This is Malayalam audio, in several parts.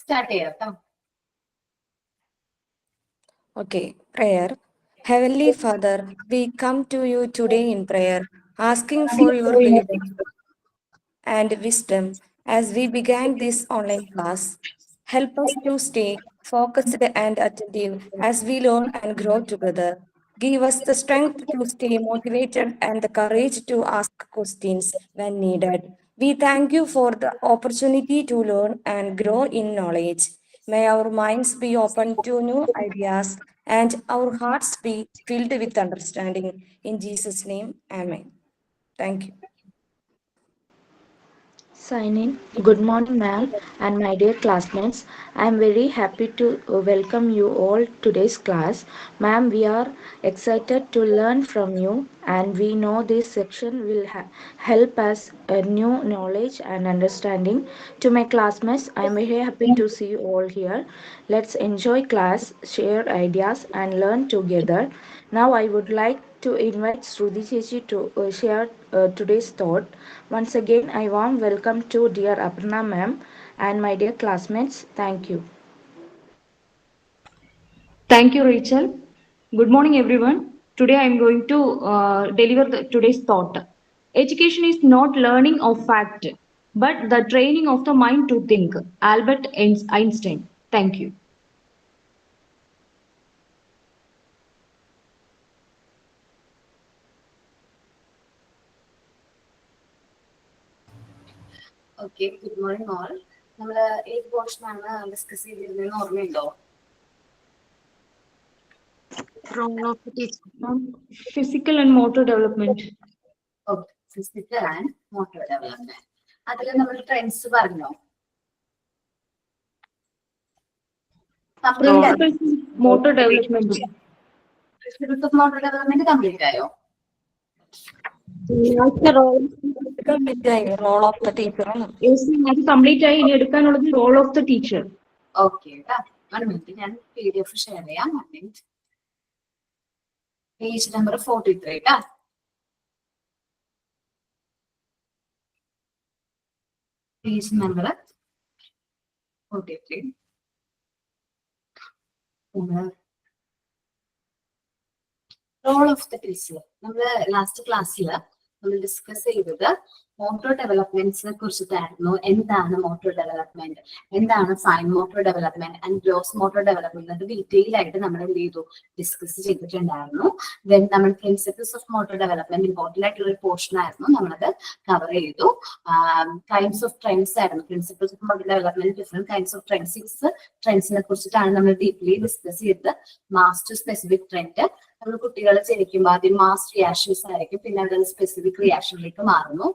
സ്റ്റാർട്ട് ചെയ്യാം കേട്ടോ. Okay, prayer. Heavenly Father, we come to you today in prayer, asking for your guidance and wisdom as we began this online class. Help us to stay focused and attentive as we learn and grow together. Give us the strength to stay motivated and the courage to ask questions when needed. We thank you for the opportunity to learn and grow in knowledge. May our minds be open to new ideas and our hearts be filled with understanding. In Jesus' name, Amen. Thank you. Sign in. Good morning, ma'am, and my dear classmates. I am very happy to welcome you all today's class. Ma'am, we are excited to learn from you, and we know this section will help us new knowledge and understanding. To my classmates, I am very happy to see you all here. Let's enjoy class, share ideas, and learn together. Now, I would like to invite Shruti Chechi to share today's thought. Once again, I warm welcome to dear Aparna ma'am and my dear classmates. Thank you. Thank you, Rachel. Good morning, everyone. Today I am going to deliver today's thought. Education is not learning of fact, but the training of the mind to think. Albert Einstein. Thank you. Okay, good morning all. നമ്മൾ ഏത് പോർഷനാണ് ഡിസ്കസ് ചെയ്തിരുന്നതെന്ന് ഓർമ്മയുണ്ടോ? Physical and motor development. Okay, physical and motor development. അതിൽ നമ്മൾ ട്രെൻഡ്സ് പറഞ്ഞോ? Motor development. Motor development complete ആയോ? Role of the teacher. അത് കംപ്ലീറ്റ് ആയി. ഇനി എടുക്കാനുള്ളത് role of the teacher. Okay, 1 minute, ഞാൻ PDF ഷെയർ ചെയ്യാം. പേജ് നമ്പർ 43 ട്ടാ. Page number 43. Role of the teacher. നമ്മള് ലാസ്റ്റ് ക്ലാസ്സിൽ നമ്മൾ ഡിസ്കസ് ചെയ്തത് മോട്ടോർ ഡെവലപ്മെന്റ്സിനെ കുറിച്ചിട്ടായിരുന്നു. എന്താണ് മോട്ടോർ ഡെവലപ്മെന്റ്, എന്താണ് fine motor development and gross motor development, അത് ഡീറ്റെയിൽ ആയിട്ട് നമ്മൾ എന്ത് ചെയ്തു, ഡിസ്കസ് ചെയ്തിട്ടുണ്ടായിരുന്നു. ദെൻ നമ്മൾ principles of motor development important ആയിട്ടുള്ള ഒരു പോർഷൻ ആയിരുന്നു, നമ്മളത് കവർ ചെയ്തു. കൈൻഡ്സ് ഓഫ് ട്രെൻഡ്സ് ആയിരുന്നു. Principles of motor development, different kinds of trends, ട്രെൻഡ്സിനെ കുറിച്ചിട്ടാണ് നമ്മൾ ഡീപ്ലി ഡിസ്കസ് ചെയ്തത്. മാസ് ടു സ്പെസിഫിക് ട്രെൻഡ്, നമ്മൾ കുട്ടികളെ ജനിക്കുമ്പോൾ ആദ്യം മാസ് റിയാക്ഷൻസ് ആയിരിക്കും, പിന്നെ അത് സ്പെസിഫിക് റിയാക്ഷനിലേക്ക് മാറുന്നു.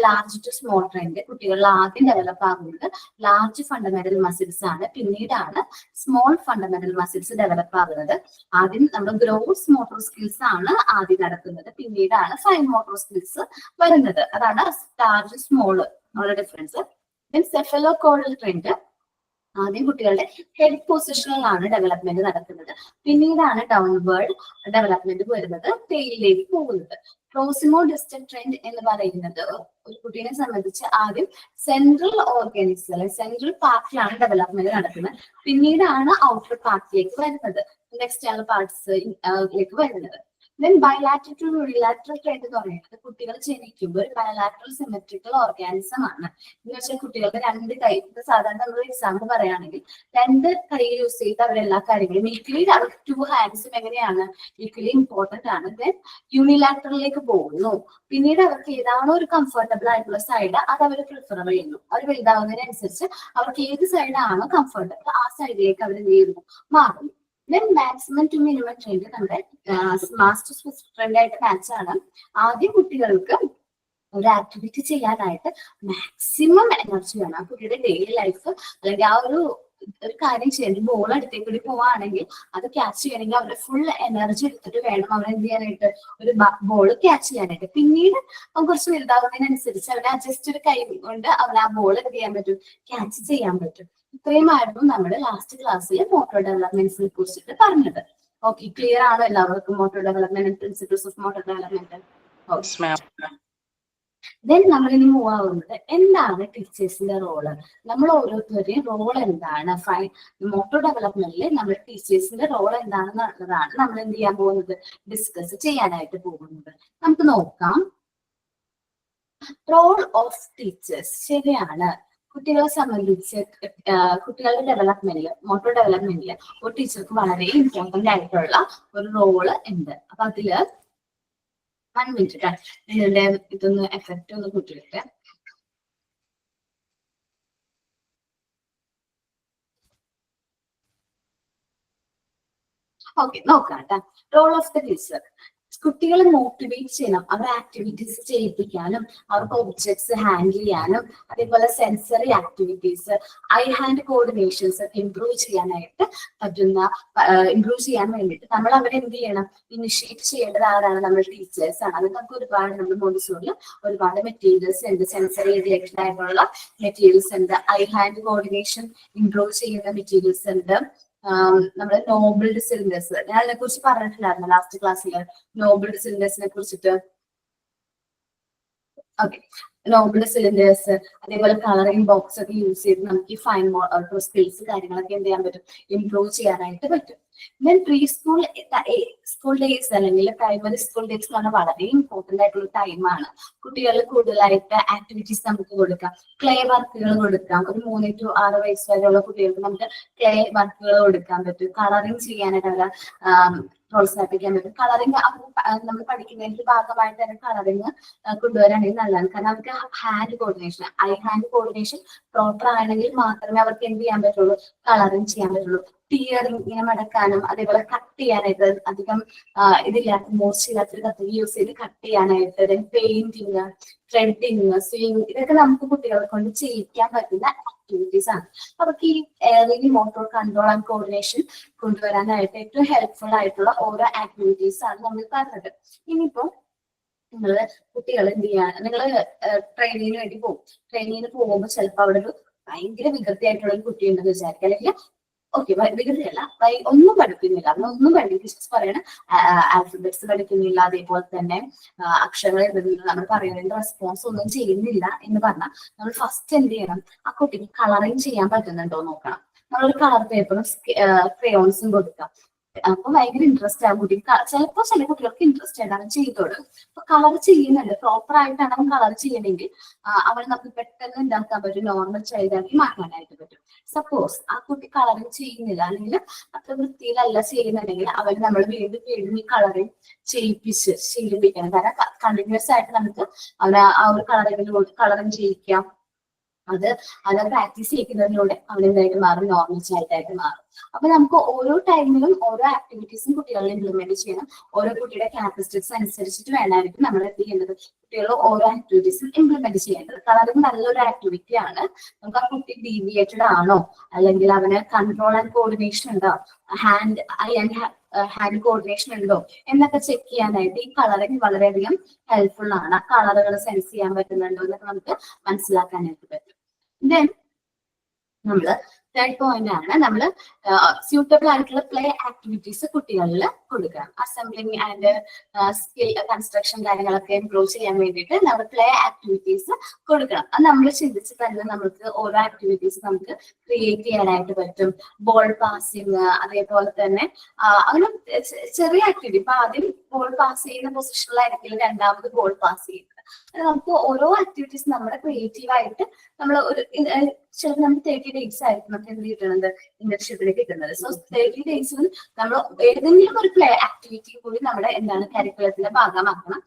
ലാർജ് ടു സ്മോൾ ട്രെൻഡ്, കുട്ടികളിൽ ആദ്യം ഡെവലപ്പ് ആകുന്നത് ലാർജ് ഫണ്ടമെന്റൽ മസിൽസ് ആണ്, പിന്നീടാണ് സ്മോൾ ഫണ്ടമെന്റൽ മസിൽസ് ഡെവലപ്പ് ആകുന്നത്. ആദ്യം നമ്മുടെ ഗ്രോസ് മോട്ടോർ സ്കിൽസ് ആണ് ആദ്യം നടക്കുന്നത്, പിന്നീടാണ് ഫൈൻ മോട്ടോർ സ്കിൽസ് വരുന്നത്. അതാണ് ലാർജ് സ്മോൾ ഉള്ള ഡിഫറൻസ്. സെഫലോകോഡൽ ട്രെൻഡ്, ആദ്യം കുട്ടികളുടെ ഹെഡ് പൊസിഷനിലാണ് ഡെവലപ്മെന്റ് നടക്കുന്നത്, പിന്നീടാണ് ഡൗൺവേർഡ് ഡെവലപ്മെന്റ് വരുന്നത്, ടെയിലിലേക്ക് പോകുന്നത്. പ്രോസിമോ ഡിസ്റ്റന്റ് ട്രെൻഡ് എന്ന് പറയുന്നത് ഒരു കുട്ടീനെ സംബന്ധിച്ച് ആദ്യം സെൻട്രൽ ഓർഗൻസ് അല്ലെങ്കിൽ സെൻട്രൽ പാർട്ടിലാണ് ഡെവലപ്മെന്റ് നടക്കുന്നത്, പിന്നീടാണ് ഔട്ടർ പാർട്ടിലേക്ക് വരുന്നത്, എക്സ്റ്റേണൽ പാർട്സിലേക്ക് വരുന്നത്. Then bilateral to unilateral trend എന്ന് പറയുന്നത് കുട്ടികൾ ജനിക്കുമ്പോൾ ഒരു ബയലാറ്ററൽ സിമെട്രിക്കൽ ഓർഗാനിസം ആണ്. എന്ന് വെച്ചാൽ കുട്ടികൾക്ക് 2 കൈ, സാധാരണ നമ്മൾ എക്സാമ്പിൾ പറയുകയാണെങ്കിൽ 2 കൈ യൂസ് ചെയ്ത് അവരെല്ലാ കാര്യങ്ങളും ഈക്വലി, 2 ഹാൻഡ്സും എങ്ങനെയാണ് ഈക്വലി ഇമ്പോർട്ടന്റ് ആണ്. ദെൻ യൂണിലാറ്ററലിലേക്ക് പോകുന്നു, പിന്നീട് അവർക്ക് ഏതാണോ ഒരു കംഫർട്ടബിൾ ആയിട്ടുള്ള സൈഡ് അത് അവർ പ്രിഫർ ചെയ്യുന്നു. അവർ വലുതാവുന്നതിനനുസരിച്ച് അവർക്ക് ഏത് സൈഡാണോ കംഫർട്ടബിൾ ആ സൈഡിലേക്ക് അവർ മാറുന്നു. Then maximum two minimum trend നമ്മുടെ മാസ് ടു സ്പെസിഫിക് ട്രെൻഡ് ആയിട്ട് മാച്ച് ആണ്. ആദ്യം കുട്ടികൾക്ക് ഒരു ആക്ടിവിറ്റി ചെയ്യാനായിട്ട് മാക്സിമം എനർജി വേണം. ആ കുട്ടിയുടെ ഡെയിലി ലൈഫ് അല്ലെങ്കിൽ ആ ഒരു കാര്യം ചെയ്യേണ്ടി, ബോൾ അടുത്തേക്ക് കൂടി പോവാണെങ്കിൽ അത് ക്യാച്ച് ചെയ്യണമെങ്കിൽ അവരുടെ ഫുൾ എനർജി എടുത്തിട്ട് വേണം അവർ എന്ത് ചെയ്യാനായിട്ട്, ഒരു ബോൾ ക്യാച്ച് ചെയ്യാനായിട്ട്. പിന്നീട് കുറച്ച് വലുതാവുന്നതിനനുസരിച്ച് അവനെ ജസ്റ്റ് ഒരു കൈ കൊണ്ട് അവൻ ആ ബോൾ എന്ത് ചെയ്യാൻ പറ്റും, ക്യാച്ച് ചെയ്യാൻ പറ്റും. ഇത്രയുമായിരുന്നു നമ്മുടെ ലാസ്റ്റ് ക്ലാസ്സിൽ മോട്ടോർ ഡെവലപ്മെന്റ്സിനെ കുറിച്ചിട്ട് പറഞ്ഞത്. ഓക്കെ, ക്ലിയർ ആണോ എല്ലാവർക്കും motor development, principles of motor development? Then നമ്മൾ ഇനി മൂവ് ആവുന്നത് എന്താണ് ടീച്ചേഴ്സിന്റെ റോള്, നമ്മൾ ഓരോരുത്തരുടെയും റോൾ എന്താണ്, മോട്ടോർ ഡെവലപ്മെന്റിൽ നമ്മൾ ടീച്ചേഴ്സിന്റെ റോൾ എന്താണെന്നുള്ളതാണ് നമ്മൾ എന്ത് ചെയ്യാൻ പോകുന്നത്, ഡിസ്കസ് ചെയ്യാനായിട്ട് പോകുന്നത്. നമുക്ക് നോക്കാം. Role of teachers. ശരിയാണ്, കുട്ടികളെ സംബന്ധിച്ച് കുട്ടികളുടെ ഡെവലപ്മെന്റിൽ, മോട്ടോർ ഡെവലപ്മെന്റിൽ ഒരു ടീച്ചർക്ക് വളരെ ഇമ്പോർട്ടന്റ് ആയിട്ടുള്ള ഒരു റോള് ഉണ്ട്. അപ്പൊ അതില് 1 മിനിറ്റ് ഇതിന്റെ ഇതൊന്ന് എഫക്റ്റ് ഒന്ന് കൂട്ടിയിട്ട്. ഓക്കെ, നോക്കാം കേട്ടോ. Role of the teacher. കുട്ടികളെ മോട്ടിവേറ്റ് ചെയ്യണം, അവരെ ആക്ടിവിറ്റീസ് ചെയ്യിപ്പിക്കാനും, അവർക്ക് ഒബ്ജക്ട്സ് ഹാൻഡിൽ ചെയ്യാനും, അതേപോലെ sensory activities, eye hand coordinations improve ചെയ്യാനായിട്ട് ഇംപ്രൂവ് ചെയ്യാൻ വേണ്ടിയിട്ട് നമ്മൾ അവരെ എന്ത് ചെയ്യണം, ഇനിഷ്യേറ്റ് ചെയ്യേണ്ടത് ആരാണ്, നമ്മൾ ടീച്ചേഴ്സ് ആണ്. അത് നമുക്ക് ഒരുപാട് നമ്മൾ മോണ്ടിസോറിൽ ഒരുപാട് മെറ്റീരിയൽസ് ഉണ്ട്, സെൻസറി റിലേറ്റഡ് ആയിട്ടുള്ള മെറ്റീരിയൽസ് ഉണ്ട്, ഐ ഹാൻഡ് കോർഡിനേഷൻ ഇംപ്രൂവ് ചെയ്യുന്ന മെറ്റീരിയൽസ് ഉണ്ട്. നമ്മുടെ നോബിൾഡ് സിലിണ്ടേഴ്സ്, ഞാൻ അതിനെ കുറിച്ച് പറഞ്ഞിട്ടില്ലായിരുന്നു ലാസ്റ്റ് ക്ലാസ്സിൽ, നോബിൾഡ് സിലിണ്ടേഴ്സിനെ കുറിച്ചിട്ട്. ഓക്കെ, നോബിൾഡ് സിലിണ്ടേഴ്സ്, അതേപോലെ കളറിംഗ് ബോക്സ് ഒക്കെ യൂസ് ചെയ്ത് നമുക്ക് ഈ ഫൈൻ മോട്ടോർ സ്കിൽസ് കാര്യങ്ങളൊക്കെ എന്ത് ചെയ്യാൻ പറ്റും, ഇംപ്രൂവ് ചെയ്യാനായിട്ട് പറ്റും. ദെൻ പ്രീ സ്കൂൾ ഡേയ്സ് അല്ലെങ്കിൽ പ്രൈമറി സ്കൂൾ ഡേയ്സ് എന്ന് പറഞ്ഞാൽ വളരെ ഇമ്പോർട്ടന്റ് ആയിട്ടുള്ള ടൈമാണ്. കുട്ടികളിൽ കൂടുതലായിട്ട് ആക്ടിവിറ്റീസ് നമുക്ക് കൊടുക്കാം, ക്ലേ വർക്കുകൾ കൊടുക്കാം. ഒരു 3 to 6 വയസ്സ് വരെയുള്ള കുട്ടികൾക്ക് നമുക്ക് ക്ലേ വർക്കുകൾ കൊടുക്കാൻ പറ്റും. കളറിങ് ചെയ്യാനായിട്ട് അവരെ പ്രോത്സാഹിപ്പിക്കാൻ പറ്റും. കളറിങ് നമ്മൾ പഠിക്കുന്നതിന്റെ ഭാഗമായിട്ട് തന്നെ കളറിങ് കൊണ്ടുവരാണെങ്കിൽ നല്ലതാണ്. കാരണം അവർക്ക് hand coordination, I hand coordination proper ആണെങ്കിൽ മാത്രമേ അവർക്ക് എന്ത് ചെയ്യാൻ പറ്റുള്ളൂ, കളറിങ് ചെയ്യാൻ പറ്റുള്ളൂ. ടിയറിങ് ഇങ്ങനെ മടക്കാനും, അതേപോലെ കട്ട് ചെയ്യാനായിട്ട് അധികം ഇതില്ലാത്ത മോശമില്ലാത്തൊരു കത്തി യൂസ് ചെയ്ത് കട്ട് ചെയ്യാനായിട്ട്, പെയിന്റിങ്, ത്രെഡിങ്, സ്വിങ്, ഇതൊക്കെ നമുക്ക് കുട്ടികളെ കൊണ്ട് ചെയ്യിക്കാൻ പറ്റുന്ന ആക്ടിവിറ്റീസ് ആണ്. അവർക്ക് ഈ early motor control and coordination കൊണ്ടുവരാനായിട്ട് ഏറ്റവും ഹെൽപ്ഫുൾ ആയിട്ടുള്ള ഓരോ ആക്ടിവിറ്റീസ് ആണ് നമ്മൾ പറഞ്ഞത്. ഇനിയിപ്പോ നിങ്ങള് കുട്ടികൾ എന്ത് ചെയ്യാണ്, നിങ്ങള് ട്രെയിനിങ്ങിന് വേണ്ടി പോകും. ട്രെയിനിങ്ങിന് പോകുമ്പോൾ ചിലപ്പോൾ അവിടെ ഒരു ഭയങ്കര വികൃതിയായിട്ടുള്ള ഒരു കുട്ടി ഉണ്ടെന്ന് വിചാരിക്കുക, അല്ലെങ്കിൽ ഓക്കെ വികൃതിയല്ല, ഒന്നും പഠിക്കുന്നില്ല, അവനൊന്നും പഠിപ്പിച്ച് പറയണ ആൽഫബറ്റ്സ് പഠിക്കുന്നില്ല, അതേപോലെ തന്നെ അക്ഷരങ്ങൾ എഴുതുന്നില്ല, നമ്മൾ പറയുന്നതിന്റെ റെസ്പോൺസ് ഒന്നും ചെയ്യുന്നില്ല എന്ന് പറഞ്ഞാൽ നമ്മൾ ഫസ്റ്റ് എന്ത് ചെയ്യണം, ആ കുട്ടിക്ക് കളറിങ് ചെയ്യാൻ പറ്റുന്നുണ്ടോ നോക്കണം. നമ്മളൊരു കളർ പേപ്പറും ക്രയോൺസും കൊടുക്കാം. അപ്പൊ ഭയങ്കര ഇൻട്രസ്റ്റ് ആകും കുട്ടി. ചിലപ്പോ ചില കുട്ടികൾക്ക് ഇൻട്രസ്റ്റ് ആയിട്ടാണ് ചെയ്തോട്. അപ്പൊ കളർ ചെയ്യുന്നുണ്ട്, പ്രോപ്പർ ആയിട്ടാണ് അവൻ കളർ ചെയ്യണമെങ്കിൽ അവൻ നമുക്ക് പെട്ടെന്ന് ഉണ്ടാക്കാൻ പറ്റും, നോർമൽ ചൈൽഡാക്കി മാറ്റാനായിട്ട് പറ്റും. സപ്പോസ് ആ കുട്ടി കളറിങ് ചെയ്യുന്നില്ല, അല്ലെങ്കിൽ അത്ര വൃത്തിയിലല്ല ചെയ്യുന്നുണ്ടെങ്കിൽ അവൻ നമ്മൾ വീണ്ടും വീണ്ടും ഈ കളറിങ് ശീലിപ്പിക്കണം. കാരണം കണ്ടിന്യൂസ് ആയിട്ട് നമുക്ക് അവനെ ആ ഒരു കളറിങ് ചെയ്യിക്കാം. അത് പ്രാക്ടീസ് ചെയ്യിക്കുന്നതിലൂടെ അവൻ എന്തായിട്ട് മാറും, നോർമൽ ചൈൽഡായിട്ട് മാറും. അപ്പൊ നമുക്ക് ഓരോ ടൈമിലും ഓരോ ആക്ടിവിറ്റീസും കുട്ടികളിൽ ഇംപ്ലിമെന്റ് ചെയ്യണം. ഓരോ കുട്ടിയുടെ ക്യാരക്ടറിസ്റ്റിക്സ് അനുസരിച്ചിട്ട് വേണമായിരിക്കും നമ്മൾ എന്ത് ചെയ്യേണ്ടത്, കുട്ടികൾ ഓരോ ആക്ടിവിറ്റീസും ഇംപ്ലിമെന്റ് ചെയ്യേണ്ടത്. കളറിങ് നല്ലൊരു ആക്ടിവിറ്റി ആണ്. നമുക്ക് ആ കുട്ടി ഡീവിയേറ്റഡ് ആണോ, അല്ലെങ്കിൽ അവന് കൺട്രോൾ ആൻഡ് കോർഡിനേഷൻ ഉണ്ടോ, ഹാൻഡ് കോർഡിനേഷൻ ഉണ്ടോ എന്നൊക്കെ ചെക്ക് ചെയ്യാനായിട്ട് ഈ കളറിങ് വളരെയധികം ഹെൽപ്ഫുൾ ആണ്. ആ കളറുകൾ സെൻസ് ചെയ്യാൻ പറ്റുന്നുണ്ടോ എന്നൊക്കെ നമുക്ക് മനസ്സിലാക്കാനായിട്ട് പറ്റും. ദെൻ നമ്മള് തേർഡ് പോയിന്റ് ആണ്, നമ്മൾ സ്യൂട്ടബിൾ ആയിട്ടുള്ള പ്ലേ ആക്ടിവിറ്റീസ് കുട്ടികളിൽ കൊടുക്കണം. അസംബ്ലിങ് ആൻഡ് സ്കിൽ കൺസ്ട്രക്ഷൻ കാര്യങ്ങളൊക്കെ ഇംപ്രൂവ് ചെയ്യാൻ വേണ്ടിയിട്ട് നമ്മൾ പ്ലേ ആക്ടിവിറ്റീസ് കൊടുക്കണം. അത് നമ്മൾ ചിന്തിച്ച് തന്നെ നമുക്ക് ഓരോ ആക്ടിവിറ്റീസ് നമുക്ക് ക്രിയേറ്റ് ചെയ്യാനായിട്ട് പറ്റും. ബോൾ പാസിങ്, അതേപോലെ തന്നെ അങ്ങനെ ചെറിയ ആക്ടിവിറ്റി. ഇപ്പൊ ആദ്യം ബോൾ പാസ് ചെയ്യുന്ന പൊസിഷനിലായിരിക്കും രണ്ടാമത് ബോൾ പാസ് ചെയ്യുന്നത്. നമുക്ക് ഓരോ ആക്ടിവിറ്റീസ് നമ്മുടെ ക്രിയേറ്റീവായിട്ട് നമ്മൾ ഒരു ചിലപ്പോൾ നമുക്ക് 30 days ആയിരിക്കും നമുക്ക് എന്ത് കിട്ടുന്നത്, ഇന്റേൺഷിപ്പിൽ കിട്ടുന്നത്. സോ 30 days നമ്മൾ ഏതെങ്കിലും ഒരു പ്ലേ ആക്ടിവിറ്റി കൂടി നമ്മുടെ എന്താണ് കരിക്കുലത്തിന്റെ ഭാഗമാക്കണം.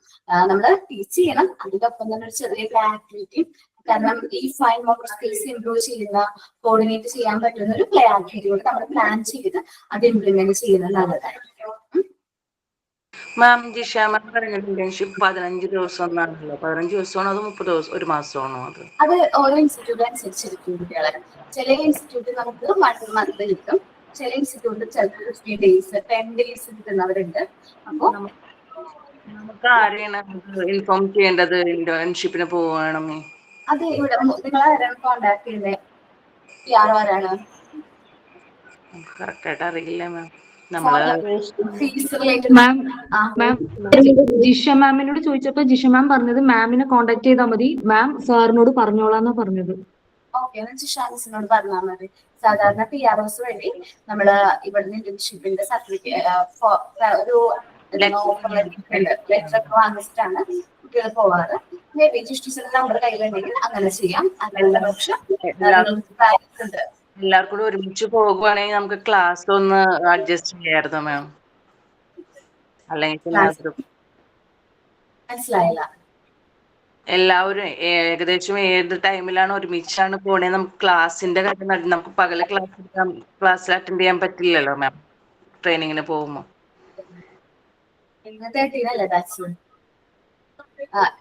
നമ്മൾ ടീച്ച് ചെയ്യണം, അതിനൊപ്പം തന്നെ ഒരു ചെറിയ പ്ലേ ആക്ടിവിറ്റി. കാരണം ഈ ഫൈൻ മോട്ടോർ സ്കിൽസ് ഇംപ്രൂവ് ചെയ്യുന്ന, കോർഡിനേറ്റ് ചെയ്യാൻ പറ്റുന്ന ഒരു പ്ലേ ആക്ടിവിറ്റി കൂടി നമ്മൾ പ്ലാൻ ചെയ്ത് അത് ഇംപ്ലിമെന്റ് ചെയ്യുന്നത് നല്ലതായിരിക്കും. മാം ജിഷ മാം പറഞ്ഞ ഇന്റേൺഷിപ്പ് 15 ദിവസം എന്നാണല്ലോ, 15 ദിവസമാണോ അതോ 30 ദിവസം, ഒരു മാസമാണോ? അത് ഓരോ ഇൻസ്റ്റിറ്റ്യൂട്ട് അനുസരിച്ചിരിക്കും കുട്ടികളെ. ചില ഇൻസ്റ്റിറ്റ്യൂട്ട് നമുക്ക് 1 month കിട്ടും, ചില ഇൻസ്റ്റിറ്റ്യൂട്ട് ചിലപ്പോൾ 15 days 10 days കിട്ടുന്നവരുണ്ട്. അപ്പൊ നമുക്ക് ആരെയാണ് ഇൻഫോം ചെയ്യേണ്ടത് ഇന്റേൺഷിപ്പിന് പോവുകയാണെന്ന്? അത് ഇവിടെ നിങ്ങളാരാണ് കോണ്ടാക്ട് ചെയ്യുന്നത്, ആരാണ്? കറക്റ്റ് ആയിട്ട് അറിയില്ല മാം. നമ്മള് ഫീസ് റിലേറ്റഡ് മാം ജിഷ മാമിനോട് ചോദിച്ചപ്പോ ജിഷ മാം പറഞ്ഞത് മാമിനെ കോണ്ടാക്ട് ചെയ്താൽ മതി, മാം സാറിനോട് പറഞ്ഞോളാന്നാ പറഞ്ഞത്. ഓക്കെ, ജിഷാൻസിനോട് പറഞ്ഞാൽ മതി. സാധാരണ PROs വഴി നമ്മള് ഇവിടുന്ന് ഇന്റേൺഷിപ്പിന്റെ സർട്ടിഫിക്കറ്റ് ഒരു ലെറ്റർ ഒക്കെ വാങ്ങിച്ചിട്ടാണ് കുട്ടികൾ പോവാറ്. മേ ബി ജിഷ്ടിച്ചിട്ട് നമ്മുടെ കയ്യിലുണ്ടെങ്കിൽ അങ്ങനെ ചെയ്യാം. അതല്ല പക്ഷെ ഉണ്ട്. എല്ലാവർക്കും കൂടി ഒരുമിച്ച് പോകുവാണെങ്കിൽ നമുക്ക് ക്ലാസ് ഒന്ന് അഡ്ജസ്റ്റ് ചെയ്യായിരുന്നു മാം. അല്ലെങ്കിൽ മനസ്സിലായില്ല. എല്ലാവരും ഏകദേശം ഏത് ടൈമിലാണ് ഒരുമിച്ചാണ് പോണേ, നമുക്ക് ക്ലാസ്സിന്റെ കാര്യം നമുക്ക് പകല് ക്ലാസ്സിൽ അറ്റൻഡ് ചെയ്യാൻ പറ്റില്ലല്ലോ മാം ട്രെയിനിങ്ങിന് പോകുമ്പോ. ഇന്ന് 13 അല്ലേ ബാച്ച്?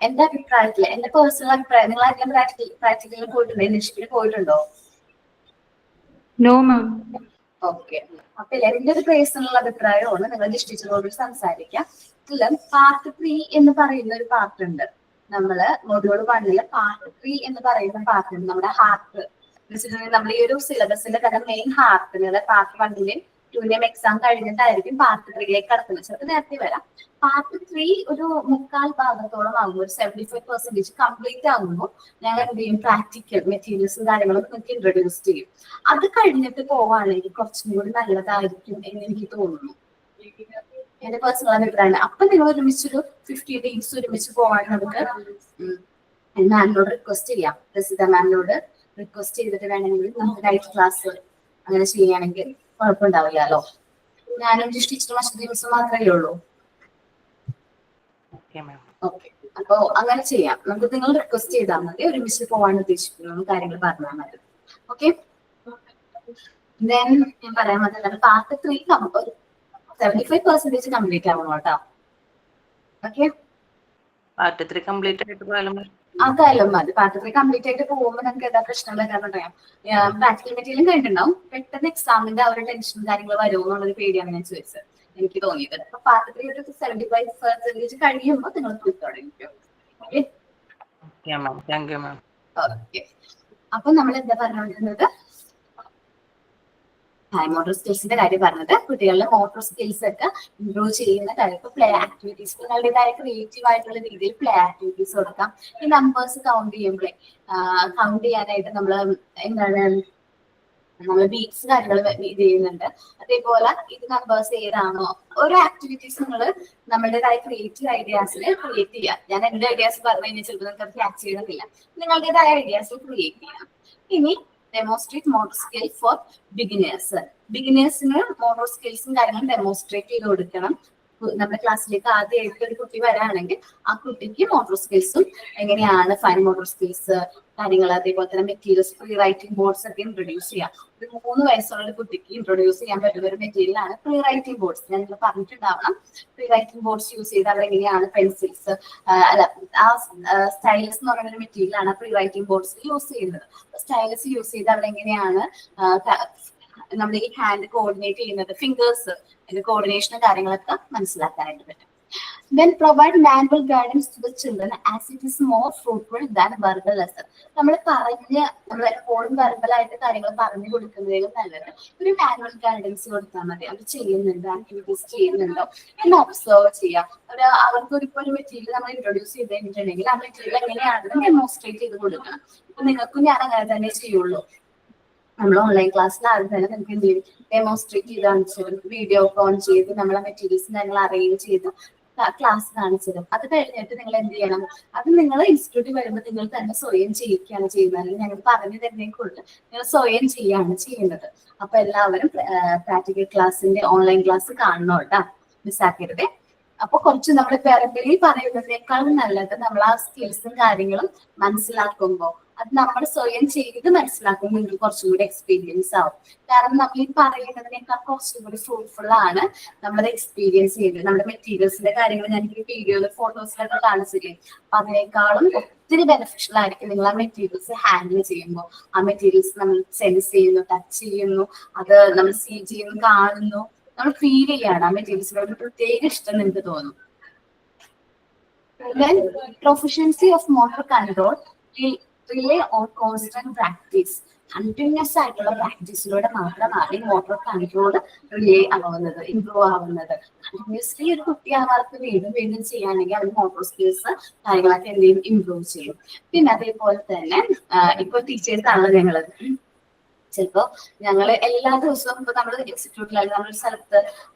എന്റെ അഭിപ്രായത്തില്, എന്റെ പേഴ്സണൽ അഭിപ്രായം, നിങ്ങൾ ആരെങ്കിലും പ്രാക്ടിക്കലിൽ പോയിട്ടുണ്ടോ? ഇന്റേൺഷിപ്പിൽ പോയിട്ടുണ്ടോ? No ma'am. ഓക്കെ, അപ്പൊ എന്റെ ഒരു പേഴ്സണൽ അഭിപ്രായമാണ്. നിങ്ങൾ ടീച്ചറോട് സംസാരിക്കാം. പാർട്ട് 3 എന്ന് പറയുന്ന ഒരു പാർട്ട് ഉണ്ട്. നമ്മള് മൊഡ്യൂൾ 1 പാർട്ട് 3 എന്ന് പറയുന്ന പാർട്ട് ഉണ്ട്. നമ്മുടെ ഹാർട്ട് നമ്മൾ ഈ ഒരു സിലബസിന്റെ തന്നെ മെയിൻ ഹാർട്ടിന് പാർട്ട് 1ന്റെയും 2ന്റെയും എക്സാം കഴിഞ്ഞിട്ടായിരിക്കും പാർട്ട് 3ലേക്ക് കടക്കുന്നത്. ചിലപ്പോൾ നേരത്തെ വരാം. പാർട്ട് 3 ഒരു 3/4 ഭാഗത്തോളം ആകുമ്പോൾ 75% കംപ്ലീറ്റ് ആകുമ്പോൾ ഞങ്ങൾ എന്ത് ചെയ്യും? പ്രാക്ടിക്കൽ മെറ്റീരിയൽസും കാര്യങ്ങളും നിങ്ങൾക്ക് ഇൻട്രൊഡ്യൂസ് ചെയ്യും. അത് കഴിഞ്ഞിട്ട് പോവാണെങ്കിൽ കുറച്ചും കൂടി നല്ലതായിരിക്കും എന്ന് എനിക്ക് തോന്നുന്നു. എന്റെ പേഴ്സണൽ അഭിപ്രായമാണ്. അപ്പൊ നിങ്ങൾ ഒരുമിച്ചൊരു 50 days ഒരുമിച്ച് പോവാൻ നമുക്ക് മാമിനോട് റിക്വസ്റ്റ് ചെയ്യാം. പ്രസിദ്ധ മാമിനോട് റിക്വസ്റ്റ് ചെയ്തിട്ട് വേണമെങ്കിൽ നമുക്ക് നൈറ്റ് ക്ലാസ് അങ്ങനെ ചെയ്യുകയാണെങ്കിൽ കുഴപ്പമുണ്ടാവില്ലല്ലോ. ഞാനും ടീച്ചറും അശ്വതി ദിവസം മാത്രമേ ഉള്ളൂ. ഓക്കെ, അപ്പൊ അങ്ങനെ ചെയ്യാം. നമുക്ക് നിങ്ങൾ റിക്വസ്റ്റ് ചെയ്താൽ മതി. ഒരുമിച്ച് പോവാൻ ഉദ്ദേശിക്കുന്നു കാര്യങ്ങൾ പറഞ്ഞാൽ മതി. ഓക്കെ, ദെൻ ഞാൻ പറയാൻ പറ്റില്ല. പാർട്ട് 3 നമുക്ക് 75% കംപ്ലീറ്റ് ആവണം കേട്ടോ. ഓക്കെ, പാർട്ട് 3 കംപ്ലീറ്റ് ആയിട്ട് പോയാലും അതായാലും മതി. പാർട്ട് 3 കംപ്ലീറ്റ് ആയിട്ട് പോകുമ്പോൾ നമുക്ക് എന്താ പ്രശ്നം വരാന്ന് പറയാം. പ്രാക്ടിക്കൽ മെറ്റീരിയലും കഴിഞ്ഞിട്ടുണ്ടാവും. പെട്ടെന്ന് എക്സാമിന്റെ ആ ഒരു ടെൻഷനും കാര്യങ്ങൾ വരുമോ എന്നുള്ളൊരു പേടിയാണ് ഞാൻ ചോദിച്ചത്, എനിക്ക് തോന്നിയത്. അപ്പൊ പാർട്ട് 3 ഒരു 75% കഴിയുമ്പോൾ നിങ്ങൾ പോയി തുടങ്ങിക്കും. ഓക്കെ, അപ്പൊ നമ്മൾ എന്താ പറഞ്ഞുകൊണ്ടിരുന്നത്? മോട്ടോർ സ്കിൽസിന്റെ കാര്യം പറഞ്ഞത്. കുട്ടികളുടെ മോട്ടോർ സ്കിൽസ് ഒക്കെ ഇംപ്രൂവ് ചെയ്യുന്ന കാര്യം. ഇപ്പൊ പ്ലേ ആക്ടിവിറ്റീസ്, നിങ്ങളുടേതായ ക്രിയേറ്റീവ് ആയിട്ടുള്ള രീതിയിൽ പ്ലേ ആക്ടിവിറ്റീസ് കൊടുക്കാം. ഈ നമ്പേഴ്സ് കൗണ്ട് ചെയ്യുമ്പോഴേ കൗണ്ട് ചെയ്യാനായിട്ട് നമ്മൾ ബീറ്റ്സ് കാര്യങ്ങൾ ഇത് ചെയ്യുന്നുണ്ട്. അതേപോലെ ഇത് നമ്പേഴ്സ് ഏതാണോ ഓരോ ആക്ടിവിറ്റീസ് നിങ്ങൾ നമ്മളുടേതായ ക്രിയേറ്റീവ് ഐഡിയാസിൽ ക്രിയേറ്റ് ചെയ്യാം. ഞാൻ എന്റെ ഐഡിയാസ് പറഞ്ഞു കഴിഞ്ഞാൽ ചിലപ്പോൾ നിങ്ങൾക്ക് അത് ക്യാച്ച് ചെയ്യണമെന്നില്ല. നിങ്ങളുടേതായ ഐഡിയാസ് ക്രിയേറ്റ് ചെയ്യാം. ഇനി demonstrate motor skill for beginners. ബിഗിനേഴ്സിന് മോട്ടോർ സ്കിൽസും കാര്യങ്ങളും ഡെമോൺസ്ട്രേറ്റ് ചെയ്ത് കൊടുക്കണം. നമ്മുടെ ക്ലാസ്സിലേക്ക് ആദ്യമായിട്ട് ഒരു കുട്ടി വരാണെങ്കിൽ ആ കുട്ടിക്ക് മോട്ടോർ സ്കിൽസും എങ്ങനെയാണ് ഫൈൻ മോട്ടോർ സ്കിൽസ് കാര്യങ്ങൾ, അതേപോലെ തന്നെ മെറ്റീരിയൽസ്, ഫ്രീ റൈറ്റിംഗ് ബോർഡ്സ് ഒക്കെ ഇൻട്രൊഡ്യൂസ് ചെയ്യാം. ഒരു 3 വയസ്സുള്ള ഒരു കുട്ടിക്ക് ഇൻട്രൊഡ്യൂസ് ചെയ്യാൻ പറ്റുന്ന ഒരു മെറ്റീരിയൽ ആണ് ഫ്രീ റൈറ്റിംഗ് ബോർഡ്സ്. ഞാൻ നിങ്ങൾ പറഞ്ഞിട്ടുണ്ടാവണം. ഫ്രീ റൈറ്റിംഗ് ബോർഡ്സ് യൂസ് ചെയ്ത് അവരെങ്ങനെയാണ് പെൻസിൽസ് ആ സ്റ്റൈലസ് എന്ന് പറയുന്ന ഒരു മെറ്റീരിയൽ ആണ് ഫ്രീ റൈറ്റിംഗ് ബോർഡ്സ് യൂസ് ചെയ്യുന്നത്. സ്റ്റൈലസ് യൂസ് ചെയ്ത് അവരെങ്ങനെയാണ് നമ്മുടെ ഈ ഹാൻഡ് കോർഡിനേറ്റ് ചെയ്യുന്നത്, ഫിംഗേഴ്സ് കോർഡിനേഷനും കാര്യങ്ങളൊക്കെ മനസ്സിലാക്കാനായിട്ട് പറ്റും. Then provide manual guidance to the children as it is more fruitful than verbal lesson. നമ്മൾ എപ്പോഴും വെർബലായിട്ട് കാര്യങ്ങൾ പറഞ്ഞു കൊടുക്കുന്നതിലും നല്ലത് ഒരു മാനുവൽ ഗൈഡൻസ് കൊടുത്താൽ മതി. അവർ ചെയ്യുന്നുണ്ടോ, ആക്ടിവിറ്റീസ് ചെയ്യുന്നുണ്ടോ എന്ന് ഒബ്സർവ് ചെയ്യാം. ഒരു മെറ്റീരിയൽ നമ്മൾ ഇൻട്രൊഡ്യൂസ് ചെയ്ത് കഴിഞ്ഞിട്ടുണ്ടെങ്കിൽ ആ മെറ്റീരിയൽ എങ്ങനെയാണെന്ന് ഡെമോൺസ്ട്രേറ്റ് ചെയ്ത് കൊടുക്കണം. ഇപ്പൊ നിങ്ങൾക്കും ഞാൻ അങ്ങനെ തന്നെ ചെയ്യുള്ളൂ. നമ്മൾ ഓൺലൈൻ ക്ലാസ്സിൽ ആദ്യം തന്നെ നമുക്ക് എന്ത് ചെയ്യും? ഡെമോൺസ്ട്രേറ്റ് ചെയ്ത് കാണിച്ചു, വീഡിയോ ഒക്കെ ഓൺ ചെയ്ത് നമ്മളെ മെറ്റീരിയൽസ് ഞങ്ങൾ അറേഞ്ച് ചെയ്ത് ക്ലാസ് കാണിച്ചത്. അത് കഴിഞ്ഞിട്ട് നിങ്ങൾ എന്ത് ചെയ്യണം? അത് നിങ്ങൾ ഇൻസ്റ്റിറ്റ്യൂട്ടിൽ വരുമ്പോൾ നിങ്ങൾ തന്നെ സ്വയം ചെയ്യിക്കുകയാണ് ചെയ്യുന്നത്. അല്ലെങ്കിൽ ഞങ്ങൾ പറഞ്ഞു തരുന്നതിനെക്കുറിച്ച് നിങ്ങൾ സ്വയം ചെയ്യുകയാണ് ചെയ്യുന്നത്. അപ്പൊ എല്ലാവരും പ്രാക്ടിക്കൽ ക്ലാസ്സിന്റെ ഓൺലൈൻ ക്ലാസ് കാണണം കേട്ടോ, മിസ്സാക്കരുത്. അപ്പൊ കുറച്ച് നമ്മൾ വെറുതെ പറയുന്നതിനേക്കാളും നല്ലത് നമ്മൾ ആ സ്കിൽസും കാര്യങ്ങളും മനസ്സിലാക്കുമ്പോൾ അത് നമ്മൾ സ്വയം ചെയ്ത് മനസ്സിലാക്കുമ്പോൾ നിങ്ങൾക്ക് കുറച്ചും കൂടി എക്സ്പീരിയൻസ് ആവും. കാരണം നമ്മൾ ഈ പറയുന്നതിനേക്കാൾ കുറച്ചും കൂടി ഫ്രൂട്ട്ഫുൾ ആണ് നമ്മുടെ എക്സ്പീരിയൻസ് ചെയ്യുന്നത്. നമ്മുടെ മെറ്റീരിയൽസിന്റെ കാര്യങ്ങൾ ഞാൻ ഈ വീഡിയോയിലും ഫോട്ടോസിലൊക്കെ കാണിച്ചില്ലേ, അപ്പൊ അതിനേക്കാളും ഒത്തിരി ബെനിഫിഷ്യൽ ആയിരിക്കും നിങ്ങൾ ആ മെറ്റീരിയൽസ് ഹാൻഡിൽ ചെയ്യുമ്പോൾ. ആ മെറ്റീരിയൽസ് നമ്മൾ സെൻസ് ചെയ്യുന്നു, ടച്ച് ചെയ്യുന്നു, അത് നമ്മൾ സീ ചെയ്യുന്നു, കാണുന്നു, നമ്മൾ ഫീൽ ചെയ്യാണ്. ആ മെറ്റീരിയൽസിനോട് പ്രത്യേക ഇഷ്ടം നിങ്ങൾക്ക് തോന്നും. Then proficiency of motor control rely on constant practice. Continuous ആയിട്ടുള്ള പ്രാക്ടീസിലൂടെ മാത്രമാണ് ഈ മോട്ടോർ കൺട്രോൾ റിലേ ആവുന്നത്, ഇംപ്രൂവ് ആവുന്നത്. കണ്ടിന്യൂസ്ലി ഒരു കുട്ടി ആ വർക്ക് വീണ്ടും വീണ്ടും ചെയ്യുകയാണെങ്കിൽ അവർ മോട്ടോർ സ്കിൽസ് കാര്യങ്ങളൊക്കെ എന്തെങ്കിലും ഇംപ്രൂവ് ചെയ്യും. പിന്നെ അതേപോലെ തന്നെ ഇപ്പൊ ടീച്ചേഴ്സ് ആണല്ലോ ഞങ്ങള്, ചിലപ്പോ ഞങ്ങള് എല്ലാ ദിവസവും ഇപ്പൊ നമ്മുടെ ഇൻസ്റ്റിറ്റ്യൂട്ടിലല്ല, നമ്മളൊരു സ്ഥലത്ത്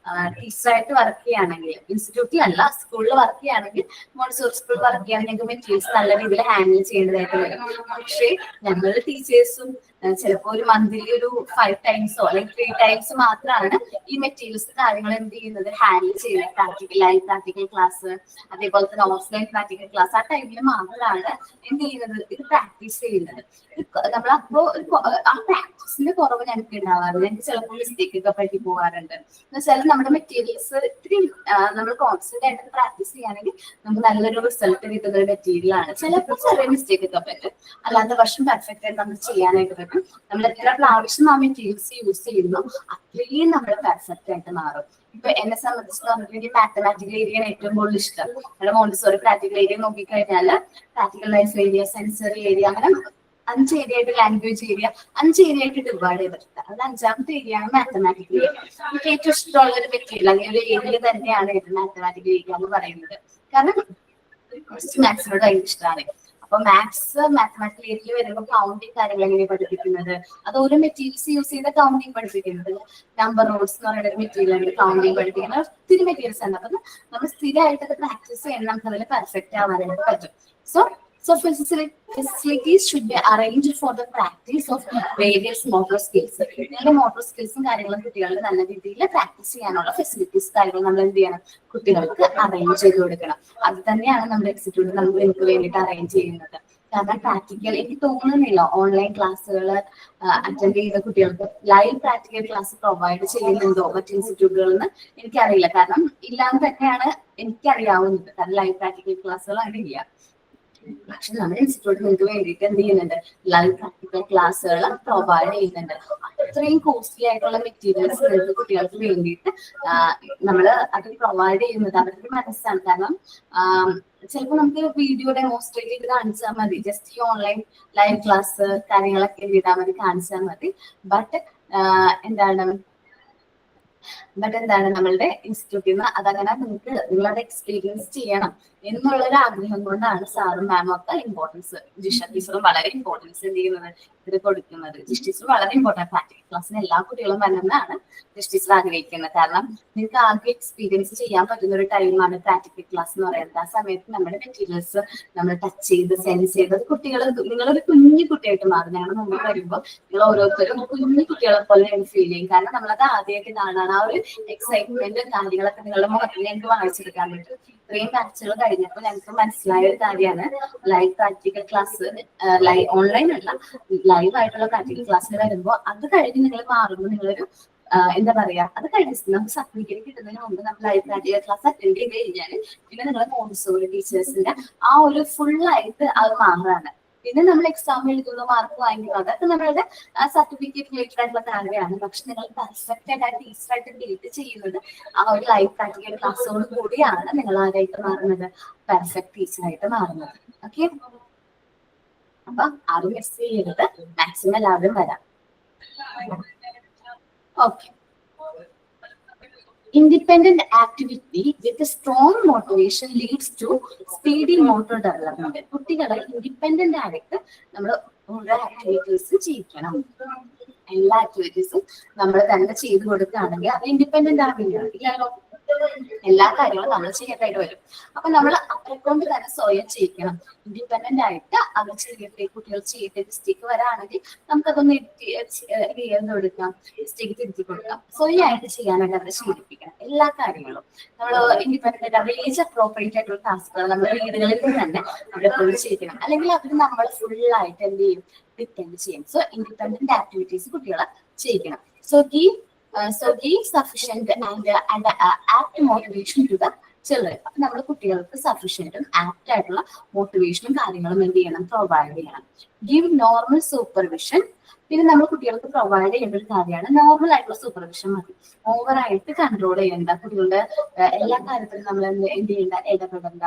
ടീച്ചറായിട്ട് വർക്ക് ചെയ്യുകയാണെങ്കിൽ, ഇൻസ്റ്റിറ്റ്യൂട്ടിലല്ല സ്കൂളിൽ വർക്ക് ചെയ്യുകയാണെങ്കിൽ, മോണ്ടിസോറി സ്കൂളിൽ വർക്ക് ചെയ്യുകയാണെങ്കിൽ ഞങ്ങൾക്ക് മെറ്റീരിയൽസ് നല്ല രീതിയിൽ ഹാൻഡിൽ ചെയ്യേണ്ടതായിട്ട് വരും. പക്ഷേ ഞങ്ങൾ ടീച്ചേഴ്സും ചിലപ്പോ ഒരു മന്ത്ലി ഒരു 5 ടൈംസോ അല്ലെങ്കിൽ 3 ടൈംസ് മാത്രമാണ് ഈ മെറ്റീരിയൽസ് കാര്യങ്ങൾ എന്ത് ചെയ്യുന്നത്, ഹാൻഡിൽ ചെയ്യുന്നത്. ലൈവ് പ്രാക്ടിക്കൽ ക്ലാസ്, അതേപോലെ തന്നെ ഓഫ്ലൈൻ പ്രാക്ടിക്കൽ ക്ലാസ്, ആ ടൈമിൽ മാത്രമാണ് എന്ത് ചെയ്യുന്നത്, ഇത് പ്രാക്ടീസ് ചെയ്യുന്നത്. നമ്മളപ്പോ ആ പ്രാക്ടീസിന്റെ കുറവ് ഞങ്ങൾക്ക് ഉണ്ടാവാറുണ്ട്. ഞങ്ങൾക്ക് ചിലപ്പോൾ മിസ്റ്റേക്ക് ഒക്കെ പറ്റി പോകാറുണ്ട്. എന്ന് വെച്ചാൽ നമ്മുടെ മെറ്റീരിയൽസ് ഇത്തിരി നമ്മൾ കോൺസ്റ്റന്റ് ആയിട്ട് പ്രാക്ടീസ് ചെയ്യുകയാണെങ്കിൽ നമുക്ക് നല്ലൊരു റിസൾട്ട് കിട്ടുന്ന ഒരു മെറ്റീരിയൽ ആണ്. ചിലപ്പോൾ ചെറിയ മിസ്റ്റേക്ക് ഒക്കെ പറ്റും, അല്ലാത്ത വർഷം പെർഫെക്റ്റ് ആയിട്ട് നമുക്ക് ചെയ്യാനായിട്ട് പറ്റും. നമ്മൾ എത്ര പ്രാവശ്യം ആ മെറ്റീരിയൽസ് യൂസ് ചെയ്യുന്നു അത്രയും നമ്മൾ പെർഫെക്റ്റ് ആയിട്ട് മാറും. ഇപ്പൊ എന്നെ സംബന്ധിച്ച് പറഞ്ഞിട്ടുണ്ടെങ്കിൽ മാത്തമാറ്റിക്കൽ ഏരിയയാണ് ഏറ്റവും കൂടുതൽ ഇഷ്ടം. നമ്മുടെ മോണ്ടിസോറി പ്രാക്ടിക്കൽ ഏരിയ നോക്കിക്കഴിഞ്ഞാൽ practical life area, sensory area, അങ്ങനെ 5 ഏരിയ ആയിട്ട്, ലാംഗ്വേജ് ഏരിയ 5 ഏരിയ ആയിട്ട് ഡിവൈഡ് ചെയ്തിട്ടുണ്ട്. അത് 5ാമത്തെ ഏരിയ ആണ് മാത്തമാറ്റിക്കൽ ഏരിയ. എനിക്ക് ഏറ്റവും ഇഷ്ടമുള്ള ഒരു മെറ്റീരിയൽ അല്ലെങ്കിൽ ഒരു ഏരിയ തന്നെയാണ് മാത്തമാറ്റിക്കൽ ഏരിയ എന്ന് പറയുന്നത്. കാരണം മാത്സിനോട് ഭയങ്കര ഇഷ്ടമാണ്. അപ്പൊ മാത്തമാറ്റിക്കൽ ഏരിയയിൽ വരുമ്പോൾ കൗണ്ടിങ് കാര്യങ്ങൾ എങ്ങനെ പഠിപ്പിക്കുന്നത്, അത് ഓരോ മെറ്റീരിയൽസ് യൂസ് ചെയ്ത കൗണ്ടിങ് പഠിപ്പിക്കുന്നത്. നമ്പർ റോഡ്സ് എന്ന് പറയുന്ന ഒരു മെറ്റീരിയൽ ഉണ്ട്, കൗണ്ടിങ് പഠിപ്പിക്കുന്ന ഒത്തിരി മെറ്റീരിയൽസ് ഉണ്ട്. അപ്പൊ നമ്മൾ സ്ഥിരമായിട്ട് പ്രാക്ടീസ് ചെയ്യണം, നമുക്ക് അതിൽ പെർഫെക്റ്റ് ആവാനായിട്ട് പറ്റും. So facilities should be arranged for the practice of various motor skills. നിങ്ങളുടെ മോട്ടോർ സ്കിൽസും കാര്യങ്ങളും കുട്ടികളുടെ നല്ല രീതിയിൽ പ്രാക്ടീസ് ചെയ്യാനുള്ള ഫെസിലിറ്റീസ് കാര്യങ്ങൾ നമ്മൾ എന്ത് ചെയ്യണം, കുട്ടികൾക്ക് അറേഞ്ച് ചെയ്ത് കൊടുക്കണം. അത് തന്നെയാണ് നമ്മുടെ ഇൻസ്റ്റിറ്റ്യൂട്ട് നിങ്ങൾക്ക് വേണ്ടിയിട്ട് അറേഞ്ച് ചെയ്യുന്നത്. കാരണം പ്രാക്ടിക്കൽ എനിക്ക് തോന്നുന്നില്ല ഓൺലൈൻ ക്ലാസ്സുകൾ അറ്റൻഡ് ചെയ്ത കുട്ടികൾക്ക് ലൈവ് പ്രാക്ടിക്കൽ ക്ലാസ് പ്രൊവൈഡ് ചെയ്യുന്നുണ്ടോ മറ്റു ഇൻസ്റ്റിറ്റ്യൂട്ടുകളിൽ നിന്ന് എനിക്കറിയില്ല. കാരണം ഇല്ലാന്ന് തന്നെയാണ് എനിക്കറിയാവുന്നത്. കാരണം ലൈവ് പ്രാക്ടിക്കൽ ക്ലാസ്സുകൾ അങ്ങനെ ഇല്ല. പക്ഷെ നമ്മുടെ ഇൻസ്റ്റിറ്റ്യൂട്ട് നിങ്ങൾക്ക് വേണ്ടിയിട്ട് എന്ത് ചെയ്യുന്നുണ്ട്, ലൈവ് പ്രാക്ടിക്കൽ ക്ലാസ്സുകൾ പ്രൊവൈഡ് ചെയ്യുന്നുണ്ട്. അത്രയും കോസ്റ്റ്ലി ആയിട്ടുള്ള മെറ്റീരിയൽസ് നിങ്ങൾക്ക് കുട്ടികൾക്ക് വേണ്ടിയിട്ട് നമ്മൾ അത് പ്രൊവൈഡ് ചെയ്യുന്നത് അവരുടെ മനസ്സാണ്. കാരണം ചിലപ്പോൾ നമുക്ക് വീഡിയോ ഡെമോൺസ്ട്രേറ്റ് ചെയ്ത് കാണിച്ചാൽ മതി, ജസ്റ്റ് ഈ ഓൺലൈൻ ലൈവ് ക്ലാസ് കാര്യങ്ങളൊക്കെ ചെയ്താൽ മതി, കാണിച്ചാൽ മതി. ബട്ട് എന്താണ് നമ്മളുടെ ഇൻസ്റ്റിറ്റ്യൂട്ടിൽ നിന്ന് അതങ്ങനെ നിങ്ങൾക്ക് നിങ്ങളത് എക്സ്പീരിയൻസ് ചെയ്യണം എന്നുള്ളൊരു ആഗ്രഹം കൊണ്ടാണ് സാറും മാമും ഒക്കെ ഇമ്പോർട്ടൻസ്, ജിഷ ടീച്ചറും വളരെ ഇമ്പോർട്ടൻസ് എന്ത് ചെയ്യുന്നത്, ഇത് കൊടുക്കുന്നത്. ജിഷ ടീച്ചർ വളരെ ഇമ്പോർട്ടൻറ്റ്, പ്രാക്ടിക്കൽ ക്ലാസ്സിന് എല്ലാ കുട്ടികളും വരണമെന്നാണ് ജിഷ ടീച്ചർ ആഗ്രഹിക്കുന്നത്. കാരണം നിങ്ങൾക്ക് ആകെ എക്സ്പീരിയൻസ് ചെയ്യാൻ പറ്റുന്ന ഒരു ടൈമാണ് പ്രാക്ടിക്കൽ ക്ലാസ് എന്ന് പറയുന്നത്. ആ സമയത്ത് നമ്മുടെ മെറ്റീരിയൽസ് നമ്മൾ ടച്ച് ചെയ്ത് സെൻസ് ചെയ്ത് നിങ്ങളൊരു കുഞ്ഞു കുട്ടിയായിട്ട് മാറും. ഞങ്ങൾ മുമ്പ് വരുമ്പോൾ നിങ്ങൾ ഓരോരുത്തരും കുഞ്ഞു കുട്ടികളെ പോലെ ഫീൽ ചെയ്യും. കാരണം നമ്മളത് ആദ്യമായിട്ട് കാണാൻ ആ ഒരു എക്സൈറ്റ്മെന്റ് കാര്യങ്ങളൊക്കെ നിങ്ങളുടെ മുഖത്തിൽ ഞങ്ങൾക്ക് വായിച്ചെടുക്കാൻ പറ്റും. ഇത്രയും ബാച്ചുകൾ കഴിഞ്ഞപ്പോൾ ഞങ്ങൾക്ക് മനസ്സിലായ ഒരു കാര്യമാണ് ലൈവ് പ്രാക്ടിക്കൽ ക്ലാസ്, ഓൺലൈൻ അല്ല ലൈവ് ആയിട്ടുള്ള പ്രാക്ടിക്കൽ ക്ലാസ്സിൽ വരുമ്പോൾ അത് കഴിഞ്ഞ് നിങ്ങൾ മാറുമ്പോൾ നിങ്ങളൊരു എന്താ പറയാ, അത് കഴിഞ്ഞ് നമുക്ക് സർട്ടിഫിക്കറ്റ് കിട്ടുന്നതിന് മുമ്പ് നമ്മൾ ലൈവ് പ്രാക്ടിക്കൽ ക്ലാസ് അറ്റൻഡ് ചെയ്ത് കഴിഞ്ഞാൽ പിന്നെ നിങ്ങൾ മോണ്ടിസോറി ടീച്ചേഴ്സിന്റെ ആ ഒരു ഫുള്ളായിട്ട് അത് മാറാണ്. പിന്നെ നമ്മൾ എക്സാം എഴുതുന്ന മാർക്ക് വാങ്ങിക്കുക അതൊക്കെ നമ്മളുടെ സർട്ടിഫിക്കറ്റ് റിലേറ്റഡ് ആയിട്ടുള്ള കാര്യമാണ്. പക്ഷെ നിങ്ങൾ പെർഫെക്റ്റ് ആയിട്ട് ടീച്ചറായിട്ട് ഡീറ്റ് ചെയ്യുന്നത് ആ ഒരു ലൈവ് പ്രാക്ടിക്കൽ ക്ലാസ്സോട് കൂടിയാണ് നിങ്ങൾ ആരായിട്ട് മാറുന്നത്, പെർഫെക്റ്റ് ടീച്ചറായിട്ട് മാറുന്നത്. ഓക്കെ, അപ്പൊ ആരും മിസ് ചെയ്യരുത്, മാക്സിമം എല്ലാവരും വരാം. Okay, independent activity with a strong motivation leads to speedy motor development. കുട്ടികളെ ഇൻഡിപെൻഡന്റ് ആയിട്ട് നമ്മൾ ഓരോ ആക്ടിവിറ്റീസ് ചെയ്യിക്കണം. എല്ലാ ആക്ടിവിറ്റീസും നമ്മൾ തന്നെ ചെയ്തു കൊടുക്കുകയാണെങ്കിൽ അത് ഇൻഡിപെൻഡന്റ് ആവില്ല, ഇല്ലല്ലോ. എല്ലാ കാര്യങ്ങളും നമ്മൾ ചെയ്യേണ്ടതായിട്ട് വരും. അപ്പൊ നമ്മൾ അവരെ കൊണ്ട് തന്നെ സ്വയം ചെയ്യിക്കണം. ഇൻഡിപെൻഡന്റ് ആയിട്ട് അവർ ചെയ്യട്ടെ, കുട്ടികൾ ചെയ്യട്ടെ. മിസ്റ്റേക്ക് വരാണെങ്കിൽ നമുക്കതൊന്ന് ചെയ്ത് കൊടുക്കാം, മിസ്റ്റേക്ക് തിരുത്തി കൊടുക്കാം. സ്വയമായിട്ട് ചെയ്യാനായിട്ട് അവരെ ശീലിപ്പിക്കണം എല്ലാ കാര്യങ്ങളും. നമ്മൾ ഇൻഡിപെൻഡന്റ് അവർ ഏജ് അപ്രോപ്രിയേറ്റ് ആയിട്ടുള്ള ടാസ്കുകൾ നമ്മുടെ വീടുകളിൽ തന്നെ അവരെ കൊണ്ട് ചെയ്യിക്കണം. അല്ലെങ്കിൽ അവർ നമ്മൾ ഫുള്ളായിട്ട് എന്ത് ചെയ്യും, ഡിപ്പെൻഡ് ചെയ്യും. സോ ഇൻഡിപെൻഡന്റ് ആക്ടിവിറ്റീസ് കുട്ടികളെ ചെയ്യിക്കണം. So give sufficient and apt motivation to the children. അപ്പൊ നമ്മുടെ കുട്ടികൾക്ക് സഫീഷ്യന്റും ആപ്റ്റ് ആയിട്ടുള്ള മോട്ടിവേഷനും കാര്യങ്ങളും എന്ത് ചെയ്യണം, പ്രൊവൈഡ് ചെയ്യണം. Give normal supervision. പിന്നെ നമ്മൾ കുട്ടികൾക്ക് പ്രൊവൈഡ് ചെയ്യേണ്ട ഒരു കാര്യമാണ് നോർമൽ ആയിട്ടുള്ള സൂപ്പർവിഷൻ മതി. ഓവറായിട്ട് കൺട്രോൾ ചെയ്യേണ്ട, കുട്ടികളുടെ എല്ലാ കാര്യത്തിലും നമ്മൾ എന്ത് ചെയ്യേണ്ട, ഇടപെടേണ്ട.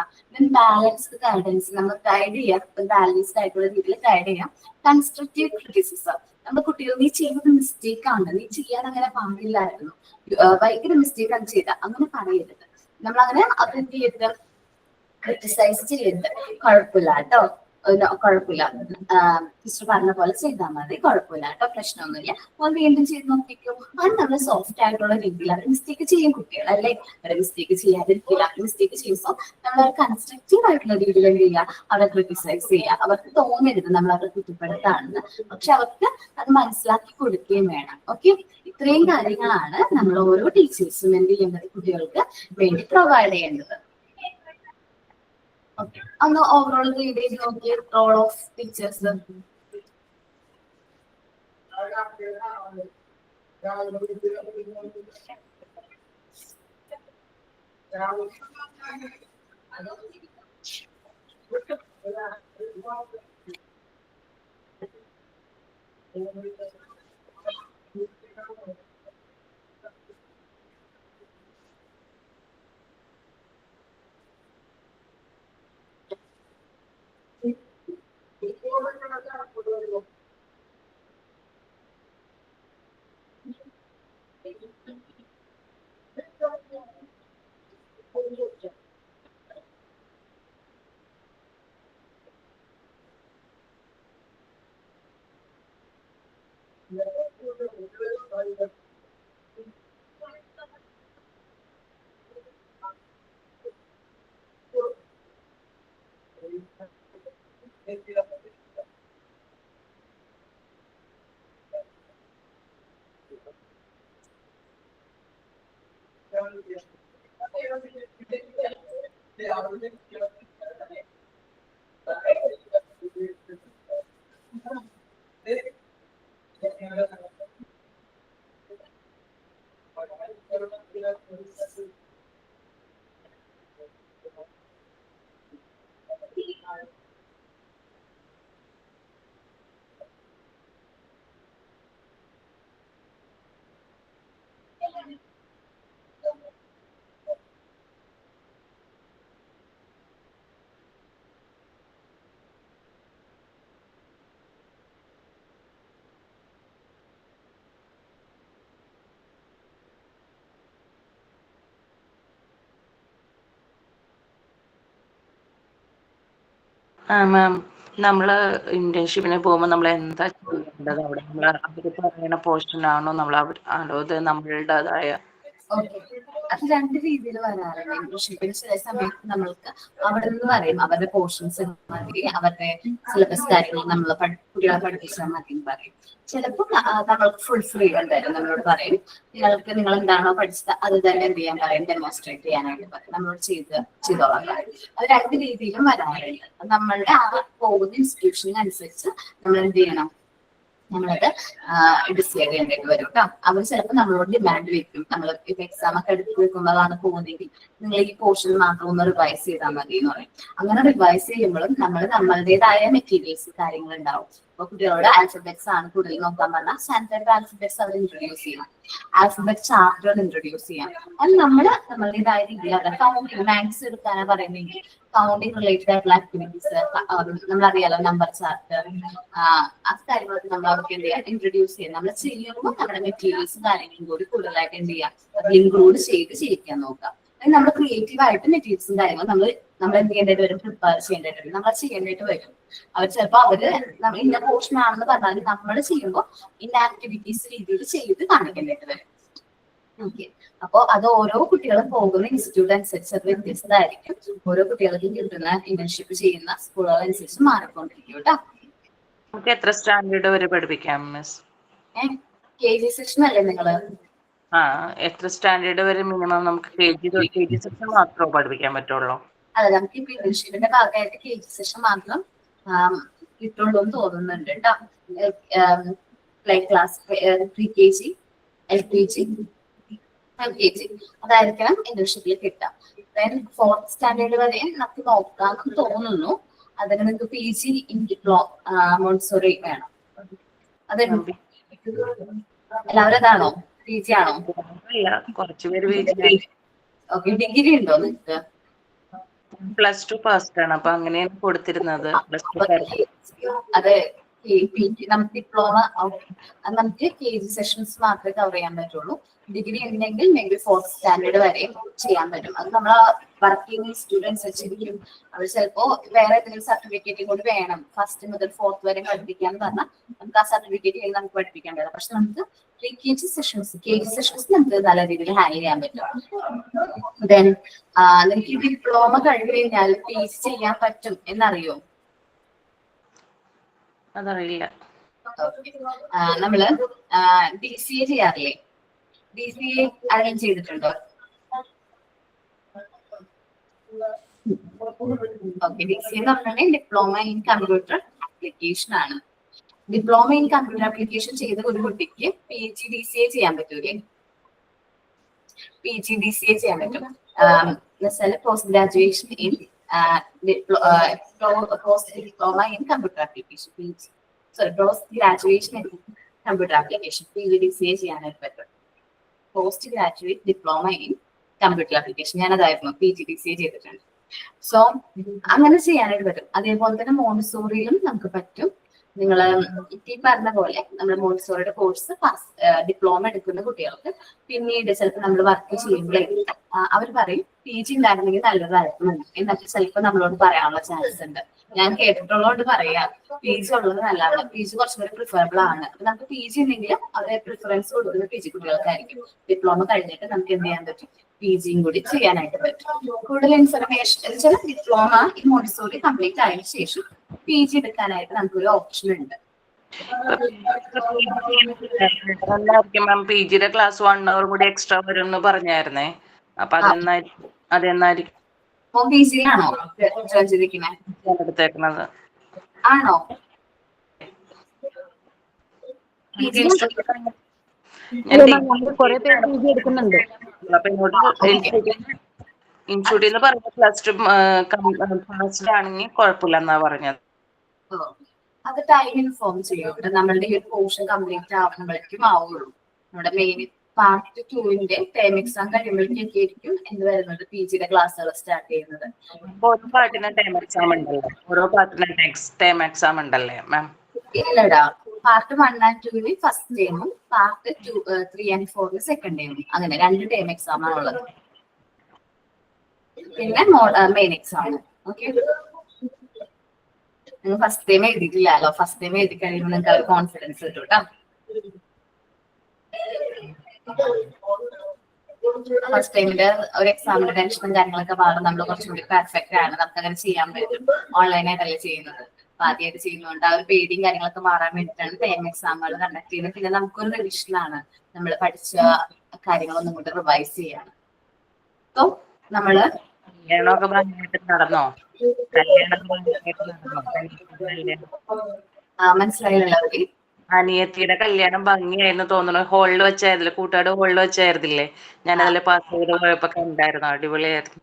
ബാലൻസ്ഡ് ഗൈഡൻസ് നമ്മൾ ഗൈഡ് ചെയ്യാം, ബാലൻസ്ഡ് ആയിട്ടുള്ള രീതിയിൽ ഗൈഡ് ചെയ്യാം. കൺസ്ട്രക്റ്റീവ് ക്രിറ്റിസിസം, നമ്മുടെ കുട്ടികൾ നീ ചെയ്യുന്നത് മിസ്റ്റേക്ക് ആണ്, നീ ചെയ്യാൻ അങ്ങനെ പാടില്ലായിരുന്നു, ഭയങ്കര മിസ്റ്റേക്ക് ആണ് ചെയ്ത, അങ്ങനെ പറയരുത്. നമ്മളങ്ങനെ അതെന്ത് ചെയ്യരുത്, ക്രിട്ടിസൈസ് ചെയ്യരുത്. കുഴപ്പമില്ല കേട്ടോ, കുഴപ്പമില്ല, ടീച്ചർ പറഞ്ഞ പോലെ ചെയ്താൽ മതി, കുഴപ്പമില്ല കേട്ടോ, പ്രശ്നമൊന്നുമില്ല, അപ്പോൾ വീണ്ടും ചെയ്ത് നോക്കിക്കും. അത് നമ്മൾ സോഫ്റ്റ് ആയിട്ടുള്ള രീതിയിൽ അവർ മിസ്റ്റേക്ക് ചെയ്യും കുട്ടികൾ അല്ലേ, അവരെ മിസ്റ്റേക്ക് ചെയ്യാതിരിക്കില്ല. മിസ്റ്റേക്ക് ചെയ്യുമ്പോൾ നമ്മൾ അവർ കൺസ്ട്രക്റ്റീവ് ആയിട്ടുള്ള രീതിയിൽ എന്ത് ചെയ്യുക, അവരെ ക്രിട്ടിസൈസ് ചെയ്യുക. അവർക്ക് തോന്നരുത് നമ്മൾ അവരെ കുറ്റപ്പെടുത്താണെന്ന്, പക്ഷെ അവർക്ക് അത് മനസ്സിലാക്കി കൊടുക്കുകയും വേണം. ഓക്കെ, ഇത്രയും കാര്യങ്ങളാണ് നമ്മൾ ഓരോ ടീച്ചേഴ്സും എന്ത് ചെയ്യേണ്ടത്, കുട്ടികൾക്ക് വേണ്ടി പ്രൊവൈഡ് ചെയ്യേണ്ടത്. ഓക്കെ, ഒന്ന് ഓവറോൾ റീഡ് ചെയ്ത് നോക്കിയ റോൾ ഓഫ് ടീച്ചേഴ്സ്. മാം, നമ്മള് ഇന്റേൺഷിപ്പിന് പോകുമ്പോൾ നമ്മൾ എന്താ ചെയ്യേണ്ടത്? അവിടെ നമ്മൾ അവര് പറയുന്ന പോർഷൻ ആണോ നമ്മൾ ആണോ ഇത് നമ്മളുടേതായ? ഓക്കെ, അത് രണ്ട് രീതിയിൽ വരാറുണ്ട്. ഇന്റേൺഷിപ്പിന് ചില സമയത്ത് നമ്മൾക്ക് അവിടെ നിന്ന് പറയും അവരുടെ പോർഷൻസ് മതി, അവരുടെ സിലബസ് കാര്യങ്ങൾ നമ്മൾ കുട്ടികളെ പഠിപ്പിച്ചാൽ മതി എന്ന് പറയും. ചിലപ്പോൾ നമ്മൾക്ക് ഫുൾ ഫ്രീഡം തരും, നമ്മളോട് പറയും നിങ്ങൾക്ക് നിങ്ങൾ എന്താണോ പഠിച്ചത് അത് തന്നെ എന്ത് ചെയ്യാൻ പറയും, ഡെമോൺസ്ട്രേറ്റ് ചെയ്യാനായിട്ട് പറയും, നമ്മളോട് ചെയ്തോളാം പറയും. അത് രണ്ട് രീതിയിലും വരാറുണ്ട്. നമ്മളുടെ ആ പോകുന്ന ഇൻസ്റ്റിറ്റ്യൂഷനനുസരിച്ച് നമ്മൾ എന്ത് ചെയ്യണം, നമ്മളത് ഡിസൈഡ് ചെയ്യേണ്ടത് വരും കേട്ടോ. അവർ ചിലപ്പോൾ നമ്മളോട് ഡിമാൻഡ് വെക്കും, നമ്മൾ ഇപ്പൊ എക്സാം ഒക്കെ എടുത്ത് വെക്കുമ്പോഴാണ് പോകുന്നതെങ്കിൽ നിങ്ങൾ ഈ പോർഷൻ മാത്രം ഒന്ന് റിവൈസ് ചെയ്താൽ മതി എന്ന് പറയും. അങ്ങനെ റിവൈസ് ചെയ്യുമ്പോഴും നമ്മൾ നമ്മളുടേതായ മെറ്റീരിയൽസ് കാര്യങ്ങൾ ഉണ്ടാവും. അപ്പൊ കുട്ടികളോട് ആൽഫബറ്റ്സ് ആണ് കൂടുതൽ നോക്കാൻ പറഞ്ഞാൽ സ്റ്റാൻഡേർഡ് ആൽഫബറ്റ്സ് അവർ ഇൻട്രൊഡ്യൂസ് ചെയ്യണം, ആൽഫബറ്റ് ചാർട്ടുകൾ ഇൻട്രൊഡ്യൂസ് ചെയ്യാം. അത് നമ്മളുടേതായ രീതിയിൽ അവരുടെ കൗണ്ടിങ് മാത്സ് എടുക്കാനാണ് പറയുന്നെങ്കിൽ കൗണ്ടിങ് റിലേറ്റഡ് ആയിട്ടുള്ള ആക്ടിവിറ്റീസ് നമ്മളറിയാലോ, നമ്പർ ചാർട്ട്, അത് കാര്യങ്ങളൊക്കെ നമ്മൾ അവർക്ക് എന്ത് ചെയ്യാം, ഇൻട്രൊഡ്യൂസ് ചെയ്യാം. നമ്മൾ ചെയ്യുമ്പോൾ നമ്മുടെ മെറ്റീരിയൽസും കാര്യങ്ങളും കൂടി കൂടുതലായിട്ട് എന്ത് ചെയ്യാം, ഇൻക്ലൂഡ് ചെയ്ത് ചെയ്യിക്കാൻ നോക്കാം. നമ്മൾ ക്രിയേറ്റീവ് ആയിട്ട് മെറ്റീരിയൽസും കാര്യങ്ങളും നമ്മൾ എന്ത് ചെയ്യേണ്ടത് വരും, പ്രിപ്പയർ ചെയ്യേണ്ടത് വരും, നമ്മൾ ചെയ്യേണ്ടതായിട്ട് വരും. അവർ ചിലപ്പോൾ അവര് ഇന്ന പോർഷൻ ആണെന്ന് പറഞ്ഞാൽ നമ്മൾ ചെയ്യുമ്പോൾ ഇന്ന ആക്ടിവിറ്റീസ് രീതിയിൽ ചെയ്ത് കാണിക്കേണ്ടതായിട്ട് വരും. ഓക്കെ, അപ്പൊ അത് ഓരോ കുട്ടികളും പോകുന്ന ഇൻസ്റ്റിറ്റ്യൂട്ട് അനുസരിച്ച് അത് വ്യത്യസ്തമായിരിക്കും. ഓരോ കുട്ടികൾക്കും കിട്ടുന്ന ഇന്റേൺഷിപ്പ് ചെയ്യുന്ന സ്കൂളുകൾ അനുസരിച്ച് മാറിക്കൊണ്ടിരിക്കും കേട്ടോ. നമുക്ക് എത്ര സ്റ്റാൻഡേർഡ് വരെ പഠിപ്പിക്കാം മിസ്? KG സെക്ഷൻ അല്ലേ നിങ്ങള്? എത്ര സ്റ്റാൻഡേർഡ് വരെ മിനിമം നമുക്ക് KG സെക്ഷൻ മാത്രമേ പഠിപ്പിക്കാൻ പറ്റുള്ളൂ? അതെ, നമുക്ക് ഇപ്പൊ ഇന്റേൺഷിപ്പിന്റെ ഭാഗമായിട്ട് KG സെക്ഷൻ മാത്രം കിട്ടുള്ളൂ എന്ന് തോന്നുന്നുണ്ട് കേട്ടോ. Play class, pre-KG, LKG, LKG അതായിരിക്കണം ഇന്റേൺഷിപ്പിൽ കിട്ടാം. അതായത് 4th സ്റ്റാൻഡേർഡ് വരെ നമുക്ക് നോക്കാമെന്ന് തോന്നുന്നു. അതിന് നിങ്ങൾക്ക് PG മോൺസോറി വേണം. അത് എല്ലാവരും അതാണോ, PG ആണോ? കുറച്ചുപേര് ഓക്കെ, ഡിഗ്രി ഉണ്ടോ നിങ്ങൾക്ക്? +2 പാസ്ഡ് ആണ്, അപ്പൊ അങ്ങനെയാണ് കൊടുത്തിരുന്നത്. അതെ, നമുക്ക് ഡിപ്ലോമ നമുക്ക് KG സെഷൻസ് മാത്രമേ കവർ ചെയ്യാൻ പറ്റുള്ളൂ. ഡിഗ്രി ഉണ്ടെങ്കിൽ മേബി 4th സ്റ്റാൻഡേർഡ് വരെയും ചെയ്യാൻ പറ്റും. അത് നമ്മൾ വർക്കിംഗ് സ്റ്റുഡൻസ് വെച്ചിരിക്കും. അവർ ചിലപ്പോ വേറെ ഏതെങ്കിലും സർട്ടിഫിക്കറ്റ് കൂടി വേണം 1st മുതൽ 4th വരെ പഠിപ്പിക്കാന്ന് പറഞ്ഞാൽ നമുക്ക് ആ സർട്ടിഫിക്കറ്റ് നമുക്ക് പഠിപ്പിക്കാൻ പറ്റും. പക്ഷെ നമുക്ക് KG സെഷൻസ് നമുക്ക് നല്ല രീതിയിൽ ഹാൻഡിൽ ചെയ്യാൻ പറ്റും. ദെൻ നിങ്ങൾക്ക് ഡിപ്ലോമ കഴിഞ്ഞു കഴിഞ്ഞാൽ PG ചെയ്യാൻ പറ്റും എന്നറിയോ? അതറിയില്ല. നമ്മള് DCA ചെയ്യാറില്ലേ? DCA ആരെങ്കിലും ചെയ്തിട്ടുണ്ടോ? ഓക്കെ, DCA എന്ന് പറഞ്ഞാൽ ഡിപ്ലോമ ഇൻ കമ്പ്യൂട്ടർ ആപ്ലിക്കേഷൻ ആണ്. ഡിപ്ലോമ ഇൻ കമ്പ്യൂട്ടർ ആപ്ലിക്കേഷൻ ചെയ്ത ഒരു കുട്ടിക്ക് PG DCA ചെയ്യാൻ പറ്റൂലേ? PG DCA ചെയ്യാൻ പറ്റും. Post graduation in post diploma in computer application post graduation in computer application PGDCA ചെയ്യാനായിട്ട് പറ്റും. Post graduate diploma in computer application ഞാനതായിരുന്നു PGDCA ചെയ്തിട്ടുണ്ട്. സോ അങ്ങനെ ചെയ്യാനായിട്ട് പറ്റും. അതേപോലെ തന്നെ മോണ്ടിസോറിയിലും നമുക്ക് പറ്റും. നിങ്ങൾ ഈ പറഞ്ഞ പോലെ നമ്മുടെ മോണ്ടിസോറിയുടെ കോഴ്സ് ഡിപ്ലോമ എടുക്കുന്ന കുട്ടികൾക്ക് പിന്നീട് ചിലപ്പോൾ നമ്മൾ വർക്ക് ചെയ്യുമ്പോഴേ അവർ പറയും PG ഉണ്ടായിരുന്നെങ്കിൽ നല്ലതായിരുന്നു എന്നൊക്കെ ചിലപ്പോൾ നമ്മളോട് പറയാനുള്ള ചാൻസ് ഉണ്ട്. ഞാൻ കേട്ടിട്ടുള്ളതുകൊണ്ട് പറയാം, PG ഉള്ളത് നല്ലതാണ്. PG കുറച്ചും കൂടി പ്രിഫറബിൾ ആണ്. അപ്പൊ നമുക്ക് PG ഉണ്ടെങ്കിലും അതേ പ്രിഫറൻസ് കൊടുക്കുന്നത് PG കുട്ടികൾക്കായിരിക്കും. ഡിപ്ലോമ കഴിഞ്ഞിട്ട് നമുക്ക് എന്ത് ചെയ്യാൻ പറ്റും? PGയും കൂടി ചെയ്യാനായിട്ട് പറ്റും. കൂടുതൽ ഇൻഫർമേഷൻ ചില ഡിപ്ലോമ ഈ മോണ്ടിസോറി കംപ്ലീറ്റ് ആയതിനു ശേഷം PG എടുക്കാനായിട്ട് നമുക്കൊരു ഓപ്ഷൻ ഉണ്ട്. PGയുടെ ക്ലാസ് 1 hour കൂടി എക്സ്ട്രാ വരും എന്ന് പറഞ്ഞായിരുന്നേ. അപ്പൊ അതെന്നായിരിക്കും? PGയിലാണോ ജോയിൻ ചെയ്തിരിക്കുന്നത്? എടുത്തേക്കുന്നത് ആണോ? ഇൻസ്റ്റിറ്റ്യൂട്ടിൽ നിന്ന് പറഞ്ഞ +2 ആണെങ്കിൽ കുഴപ്പമില്ലെന്നാ പറഞ്ഞത്. അത് ടൈം ഇൻഫോം ചെയ്യും. നമ്മളുടെ ഈ ഒരു പോർഷൻ കംപ്ലീറ്റ് ആവുമ്പോഴേക്കും ആവുള്ളൂ. നമ്മുടെ മെയിൻ പാർട്ട് 2ന്റെ ടേം എക്സാം കഴിയുമ്പോഴേക്കൊക്കെ ആയിരിക്കും എന്ത് വരുന്നത് PGയുടെ ക്ലാസ്സുകൾ സ്റ്റാർട്ട് ചെയ്യുന്നത്. ഓരോ പാർട്ടിന് ടേം എക്സാം ഉണ്ടല്ലോ? ഓരോ പാർട്ടിന് ടേം എക്സാം ഉണ്ടല്ലേ മാം? ഇല്ലടാ, പാർട്ട് 1 and 2 ഫസ്റ്റ് ടേമും പാർട്ട് 2, 3 and 4 സെക്കൻഡ് ടേമും, അങ്ങനെ 2 ടേം എക്സാം ആണുള്ളത്. പിന്നെ മെയിൻ എക്സാം. ഓക്കെ, നിങ്ങൾ ഫസ്റ്റ് ടൈം എഴുതിയിട്ടില്ലല്ലോ. ഫസ്റ്റ് ടൈം എഴുതി കഴിയുമ്പോൾ നിങ്ങൾക്ക് ഒരു കോൺഫിഡൻസ് കിട്ടും കേട്ടോ. ഫസ്റ്റ് ടൈമിന്റെ ഒരു എക്സാമിന്റെ ടെൻഷനും കാര്യങ്ങളൊക്കെ മാറും. നമ്മൾ കുറച്ചും കൂടി പെർഫെക്റ്റ് ആണ്, നമുക്ക് അങ്ങനെ ചെയ്യാൻ പറ്റും. ഓൺലൈനായിട്ടല്ലേ ചെയ്യുന്നത്, അപ്പൊ ആദ്യമായിട്ട് ചെയ്യുന്നതുകൊണ്ട് ആ ഒരു പേടിയും കാര്യങ്ങളൊക്കെ മാറാൻ വേണ്ടിയിട്ടാണ് ടൈം എക്സാമുകൾ കണ്ടക്ട് ചെയ്യുന്നത്. പിന്നെ നമുക്കൊരു റിവിഷനാണ്, നമ്മൾ പഠിച്ച കാര്യങ്ങളൊന്നും കൂടി റിവൈസ് ചെയ്യാണ്. സോ നമ്മള് നടന്നോ? മനസ്സിലായില്ല? അനിയത്തിയുടെ കല്യാണം ഭംഗിയായിരുന്നു തോന്നുന്നു. ഹോളിൽ വെച്ചായിരുന്നില്ലേ? കൂട്ടുകാട് ഹോളിൽ വെച്ചായിരുന്നില്ലേ? ഞാനതിൽ പാസ് ചെയ്ത് പോയപ്പോ ഉണ്ടായിരുന്നു. അടിപൊളിയായിരുന്നു.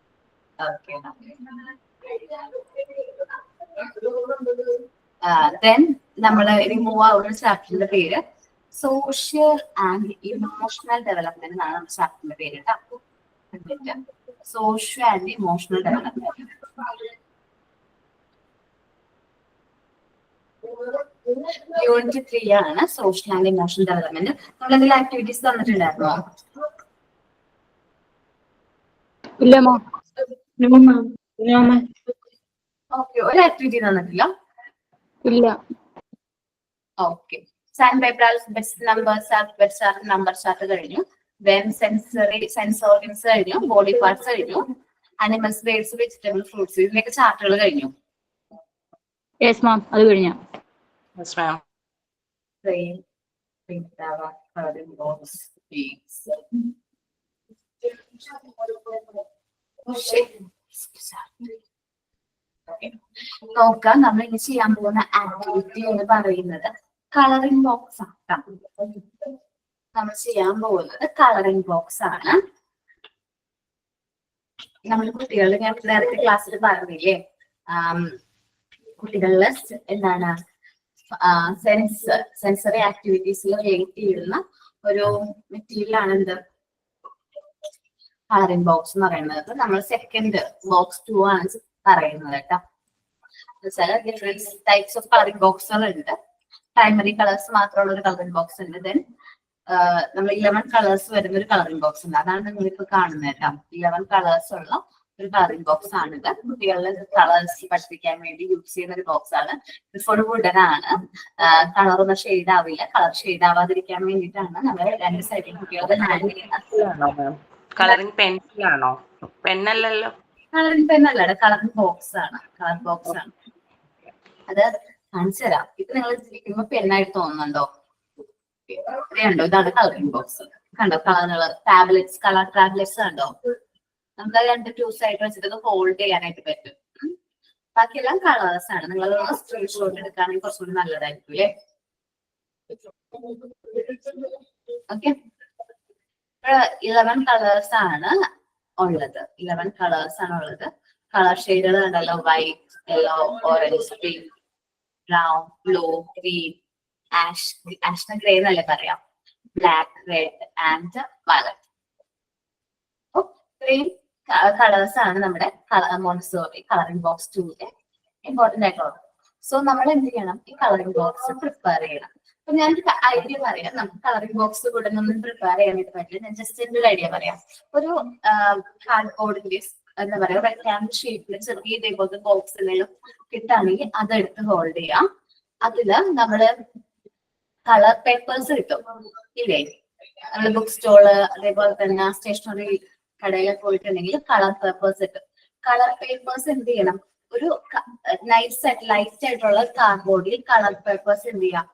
നമ്മള് മൂവ് ആവുന്ന ചാപ്റ്ററിന്റെ പേര് സോഷ്യൽ ആൻഡ് ഇമോഷണൽ ഡെവലപ്മെന്റ് എന്നാണ് നമ്മുടെ ചാപ്റ്ററിന്റെ പേര് കേട്ടോ. Social and emotional development. Unit 3 ആണ് സോഷ്യൽ ആൻഡ് ഇമോഷണൽ ഡെവലപ്മെന്റ്. നമ്മൾ എന്തെങ്കിലും ആക്ടിവിറ്റീസ് തന്നിട്ടുണ്ടായിരുന്നോ? ഓക്കെ, ഒരു ആക്ടിവിറ്റി തന്നിട്ടില്ല. ഇല്ല. Okay, sign paper, alphabets, numbers, alphabet chart, number chart കഴിഞ്ഞു. ദെൻ സെൻസ് ഓർഗൻസ് കഴിഞ്ഞു. ബോഡി പാർട്സ് കഴിഞ്ഞു. അനിമൽസ്, ബേർഡ്സ്, വെജിറ്റബിൾ, ഫ്രൂട്ട്സ്, ഇതിന്റെയൊക്കെ ചാർട്ടുകൾ കഴിഞ്ഞു. യെസ് മാം, അത് കഴിഞ്ഞു. Yes, ma'am. നോക്കാം, നമ്മൾ ഇനി ചെയ്യാൻ പോകുന്ന ആക്ടിവിറ്റി എന്ന് പറയുന്നത് കളറിംഗ് ബോക്സ് ആണ്. നമ്മൾ ചെയ്യാൻ പോകുന്നത് കളറിംഗ് ബോക്സ് ആണ്. നമ്മൾ കുട്ടികൾ, ഞാൻ നേരത്തെ ക്ലാസ്സിൽ പറഞ്ഞില്ലേ, കുട്ടികളില് എന്താണ് സെൻസറി ആക്ടിവിറ്റീസിൽ റിലേറ്റ് ചെയ്യുന്ന ഒരു മെറ്റീരിയൽ ആണ് എന്ത് കളറിംഗ് ബോക്സ് എന്ന് പറയുന്നത്. നമ്മൾ സെക്കൻഡ് ബോക്സ് 2 ആണ് പറയുന്നത് കേട്ടോ. ഡിഫറെന്റ് ടൈപ്സ് ഓഫ് കളറിംഗ് ബോക്സുകൾ ഉണ്ട്. പ്രൈമറി കളേഴ്സ് മാത്രമുള്ള ഒരു കളറിംഗ് ബോക്സ് ഉണ്ട്. ദെൻ നമ്മൾ 11 കളേഴ്സ് വരുന്ന ഒരു കളറിംഗ് ബോക്സ് ഉണ്ട്. അതാണ് നിങ്ങൾ ഇപ്പൊ കാണുന്നത് കേട്ടോ. 11 കളേഴ്സ് ഉള്ള ഒരു കളറിംഗ് ബോക്സ് ആണിത്. കുട്ടികളുടെ കളേഴ്സ് പഠിപ്പിക്കാൻ വേണ്ടി യൂസ് ചെയ്യുന്ന ഒരു ബോക്സ് ആണ്. ഇത് ഫുൾ വുഡൻ ആണ്. കളറൊന്നും ഷെയ്ഡ് ആവില്ല. കളർ ഷെയ്ഡ് ആവാതിരിക്കാൻ വേണ്ടിയിട്ടാണ് നമ്മൾ രണ്ട് സൈഡിൽ കുട്ടികളുടെ ഹാൻഡ് ചെയ്യുന്നത്. കളറിംഗ് പെൻസിലാണോ? പെന്നല്ലല്ലോ. കളറിംഗ് പെൻ അല്ല, കളറിംഗ് ബോക്സ് ആണ്. കളർ ബോക്സ് ആണ് അത്. കാണിച്ചു തരാം. ഇപ്പൊ നിങ്ങൾ ഇരിക്കുമ്പോ പെന്നായിട്ട് തോന്നുന്നുണ്ടോ? ഉണ്ടോ? ഇതാണ് കളറിംഗ് ബോക്സ്. കണ്ടോ കളറുകൾ, ടാബ്ലറ്റ്സ്, കളർ ടാബ്ലറ്റ്സ് കണ്ടോ? നമുക്ക് രണ്ട് ടൂസ് ആയിട്ട് വെച്ചിട്ട് ഹോൾഡ് ചെയ്യാനായിട്ട് പറ്റും. ബാക്കിയെല്ലാം കളേഴ്സ് ആണ്. നിങ്ങൾ സ്ക്രീൻഷോട്ട് എടുക്കുകയാണെങ്കിൽ കുറച്ചുകൂടി നല്ലതായിരിക്കും അല്ലേ? ഓക്കെ, 11 കളേഴ്സ് ആണ് ഉള്ളത്. 11 കളേഴ്സ് ആണ് ഉള്ളത്. കളർ ഷെയ്ഡുകൾ ഉണ്ടല്ലോ, white, yellow, orange, pink, brown, blue, green, ash grey എന്നല്ലേ പറയാം, ബ്ലാക്ക്, റെഡ് ആൻഡ് വയലറ്റ്. ഇത്രയും കളേഴ്സ് ആണ് നമ്മുടെ മോണ്ടിസോറി കളറിംഗ് ബോക്സ് 2 ഇമ്പോർട്ടന്റ് ആയിട്ടുള്ളത്. സോ നമ്മൾ എന്ത് ചെയ്യണം? ഈ കളറിംഗ് ബോക്സ് പ്രിപ്പയർ ചെയ്യണം. അപ്പൊ ഞാൻ ഐഡിയ പറയാം. നമുക്ക് കളറിംഗ് ബോക്സ് കൂടെ ഒന്നും പ്രിപ്പയർ ചെയ്യാനായിട്ട് പറ്റില്ല. ഞാൻ ജസ്റ്റ് എന്റെ ഒരു ഐഡിയ പറയാം. ഒരു കാർഡ്ബോർഡിന്റെ എന്താ പറയാ, റെക്ടാങ്കിൾ ഷേപ്പിൽ ചെറിയ ഇതേപോലത്തെ ബോക്സ് എന്തെങ്കിലും കിട്ടുകയാണെങ്കിൽ അതെടുത്ത് ഹോൾഡ് ചെയ്യാം. അതില് നമ്മള് കളർ പേപ്പേഴ്സ് കിട്ടും ഇല്ലേ? നമ്മള് ബുക്ക് സ്റ്റോള് അതേപോലെ തന്നെ സ്റ്റേഷനറി കടയിലൊക്കെ പോയിട്ടുണ്ടെങ്കിൽ കളർ പേപ്പേഴ്സ് കിട്ടും. കളർ പേപ്പേഴ്സ് എന്ത് ചെയ്യണം? ഒരു നൈസ് ആയിട്ട് ലൈറ്റ് ആയിട്ടുള്ള കാർഡ്ബോർഡിൽ കളർ പേപ്പേഴ്സ് എന്ത് ചെയ്യാം?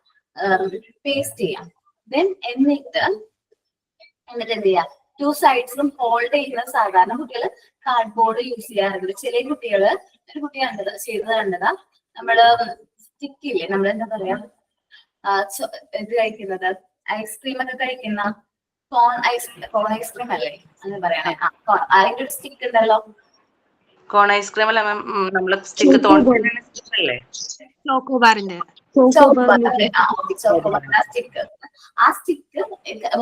പേസ്റ്റ് ചെയ്യാം. ദെൻ എന്നിട്ട് എന്ത് ചെയ്യാം? 2 സൈഡ്സിലും ഹോൾഡ് ചെയ്യുന്ന സാധാരണ കുട്ടികൾ കാർഡ്ബോർഡ് യൂസ് ചെയ്യാറുണ്ട്. ചില കുട്ടികള്, ഒരു കുട്ടി ചെയ്തത് കണ്ടതാ, നമ്മള് സ്റ്റിക്ക് ഇല്ലേ, നമ്മൾ എന്താ പറയാ, ഇത് കഴിക്കുന്നത്, ഐസ്ക്രീം ഒക്കെ കഴിക്കുന്ന കോൺ ഐസ്ക്രീം അല്ലേ അങ്ങനെ പറയണേ? അതിന്റെ ഒരു സ്റ്റിക്ക് ഉണ്ടല്ലോ. കോൺ ഐസ്ക്രീം അല്ല മാം, നമ്മള് സ്റ്റിക്ക് തോന്നല്ലേ? ചോക്കോബാറിന്റെ സ്റ്റിക്ക്. ആ സ്റ്റിക്ക്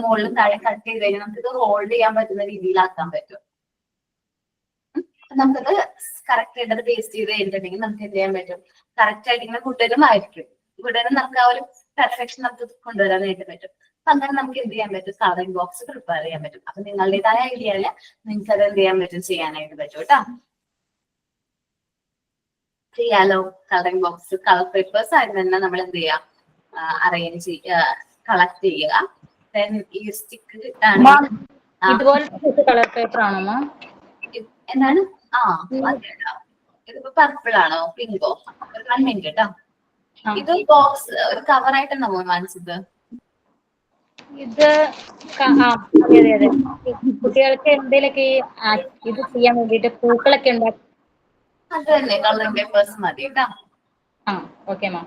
മുകളിൽ താഴെ കട്ട് ചെയ്ത് കഴിഞ്ഞാൽ നമുക്കിത് ഹോൾഡ് ചെയ്യാൻ പറ്റുന്ന രീതിയിലാക്കാൻ പറ്റും. നമുക്കത് കറക്റ്റ് ആയിട്ട് പേസ്റ്റ് ചെയ്ത് കഴിഞ്ഞിട്ടുണ്ടെങ്കിൽ നമുക്ക് എന്ത് ചെയ്യാൻ പറ്റും? കറക്റ്റ് ആയിട്ട് ഇങ്ങനെ കുട്ടരുമായിരിക്കും. കുട്ടരും നമുക്ക് ആ ഒരു പെർഫെക്ഷൻ നമുക്ക് കൊണ്ടുവരാനായിട്ട് പറ്റും. അപ്പൊ അങ്ങനെ നമുക്ക് എന്ത് ചെയ്യാൻ പറ്റും? കളറിംഗ് ബോക്സ് പ്രിപ്പയർ ചെയ്യാൻ പറ്റും. അപ്പൊ നിങ്ങളുടേതായ ഐഡിയയില് നിങ്ങൾക്ക് അത് എന്ത് ചെയ്യാൻ പറ്റും? ചെയ്യാനായിട്ട് പറ്റും കേട്ടോ. ചെയ്യാലോ. കളറിംഗ് ബോക്സ് കളർ പേപ്പേഴ്സ് ആയിട്ട് തന്നെ നമ്മൾ എന്ത് ചെയ്യാം? അറേഞ്ച് ചെയ്യുക, കളക്ട് ചെയ്യുക. ദെൻ ഈ സ്റ്റിക്ക് കിട്ടാണെങ്കിൽ ഇതുപോലെ കളർ പേപ്പർ ആണോ? എന്താണ്? ഇതിപ്പോ പർപ്പിൾ ആണോ പിങ്കോ? 1 മിനിറ്റ് കേട്ടോ. ഇത് ബോക്സ് ഒരു കവർ ആയിട്ടാണോ വാങ്ങിച്ചത്? ഇത് അതെ അതെ അതെ. കുട്ടികൾക്ക് എന്തെങ്കിലുമൊക്കെ ഇത് ചെയ്യാൻ വേണ്ടിട്ട് പൂക്കളൊക്കെ ഉണ്ടാക്കി. അത് തന്നെ കളറിംഗ് പേപ്പേഴ്സ് മതി കേട്ടോ. Okay ma'am.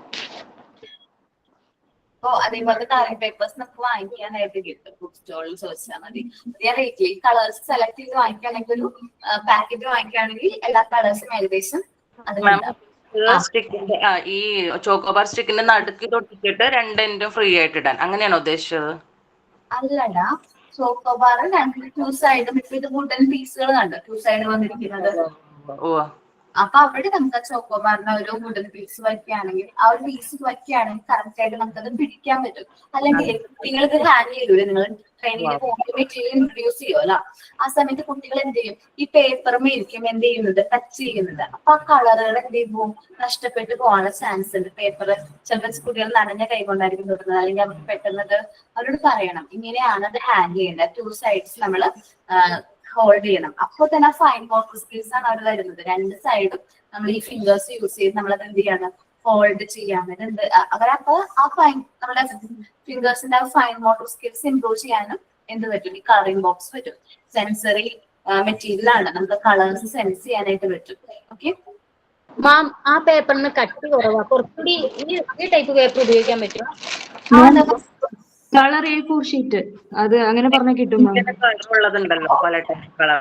അപ്പൊ അതേപോലത്തെ കളറിംഗ് പേപ്പേഴ്സ് നമുക്ക് വാങ്ങിക്കാനായിട്ട് കിട്ടും. ബുക്ക് സ്റ്റോളിൽ ചോദിച്ചാൽ മതി. ഞാൻ റേറ്റിൽ കളേഴ്സ് സെലക്ട് ചെയ്ത് വാങ്ങിക്കുകയാണെങ്കിൽ ഒരു പാക്കറ്റ് വാങ്ങിക്കുകയാണെങ്കിൽ എല്ലാ കളേഴ്സും ഏകദേശം സ്റ്റിക്കിന്റെ ഈ ചോക്കോബാർ സ്റ്റിക്കിന്റെ നടുക്ക് തൊട്ടിട്ട് 2 എൻഡും ഫ്രീ ആയിട്ട് ഇടാൻ, അങ്ങനെയാണോ ഉദ്ദേശിച്ചത്? അല്ലടാ, ചോക്കോബാർ 2 സൈഡും ഇപ്പൊ ഇത് വുഡൻ പീസുകൾ കണ്ടോ 2 സൈഡ് വന്നിരിക്കുന്നത്. അപ്പൊ അവിടെ നമുക്ക് ആ ചോക്കോബാറിന്റെ ഒരു വുഡൻ പീസ് വയ്ക്കുകയാണെങ്കിൽ ആ ഒരു പീസ് വയ്ക്കുകയാണെങ്കിൽ കറക്റ്റ് ആയിട്ട് നമുക്കത് പിടിക്കാൻ പറ്റും. അല്ലെങ്കിൽ നിങ്ങൾ ഇത് ഹാൻഡ് ചെയ്യൂലേ, നിങ്ങൾ ട്രെയിനിങ്ങിന് പോകുമ്പോൾ മെറ്റീരിയൽ ഇൻട്രൊഡ്യൂസ് ചെയ്യുമല്ലോ, ആ സമയത്ത് കുട്ടികൾ എന്ത് ചെയ്യും? ഈ പേപ്പറുമായിരിക്കും എന്ത് ചെയ്യുന്നത്? ടച്ച് ചെയ്യുന്നത്. അപ്പൊ ആ കളറുകൾ എന്ത് ചെയ്യുമ്പോൾ നഷ്ടപ്പെട്ട് പോകാനുള്ള ചാൻസ് ഉണ്ട്. പേപ്പർ ചിലപ്പോൾ കുട്ടികൾ നനഞ്ഞ കൈ കൊണ്ടായിരിക്കും തൊടുന്നത്. അല്ലെങ്കിൽ അവർക്ക് പെട്ടെന്നത് അവരോട് പറയണം ഇങ്ങനെയാണ് അത് ഹാൻഡ് ചെയ്യേണ്ടത്. 2 സൈഡ്സ് നമ്മൾ ഹോൾഡ് ചെയ്യണം. അപ്പോൾ തന്നെ ആ ഫൈൻ മോട്ടോർ സ്കിൽസ് ആണ് അവർ വരുന്നത്. 2 സൈഡും നമ്മൾ ഈ ഫിംഗേഴ്സ് യൂസ് ചെയ്ത് നമ്മളത് എന്ത് ചെയ്യാണ്? ഹോൾഡ് ചെയ്യാൻ. അവരപ്പോ ആ ഫൈൻ നമ്മുടെ ഫിംഗേഴ്സിന്റെ ആ ഫൈൻ മോട്ടോർ സ്കിൽസ് ഇംപ്രൂവ് ചെയ്യാനും എന്ത് പറ്റും? ഈ കളറിംഗ് ബോക്സ് പറ്റും. സെൻസറി മെറ്റീരിയൽ ആണ്, നമുക്ക് കളേഴ്സ് സെൻസ് ചെയ്യാനായിട്ട് പറ്റും. ഓക്കെ മാം, ആ പേപ്പറിന് കട്ടി കുറവാ. കുറച്ചുകൂടി ഈ ടൈപ്പ് പേപ്പർ ഉപയോഗിക്കാൻ പറ്റും? കളർ A4 ഷീറ്റ് അത് അങ്ങനെ പറഞ്ഞാൽ കിട്ടും. ഉള്ളതുണ്ടല്ലോ പല ടൈപ്പ് കളർ.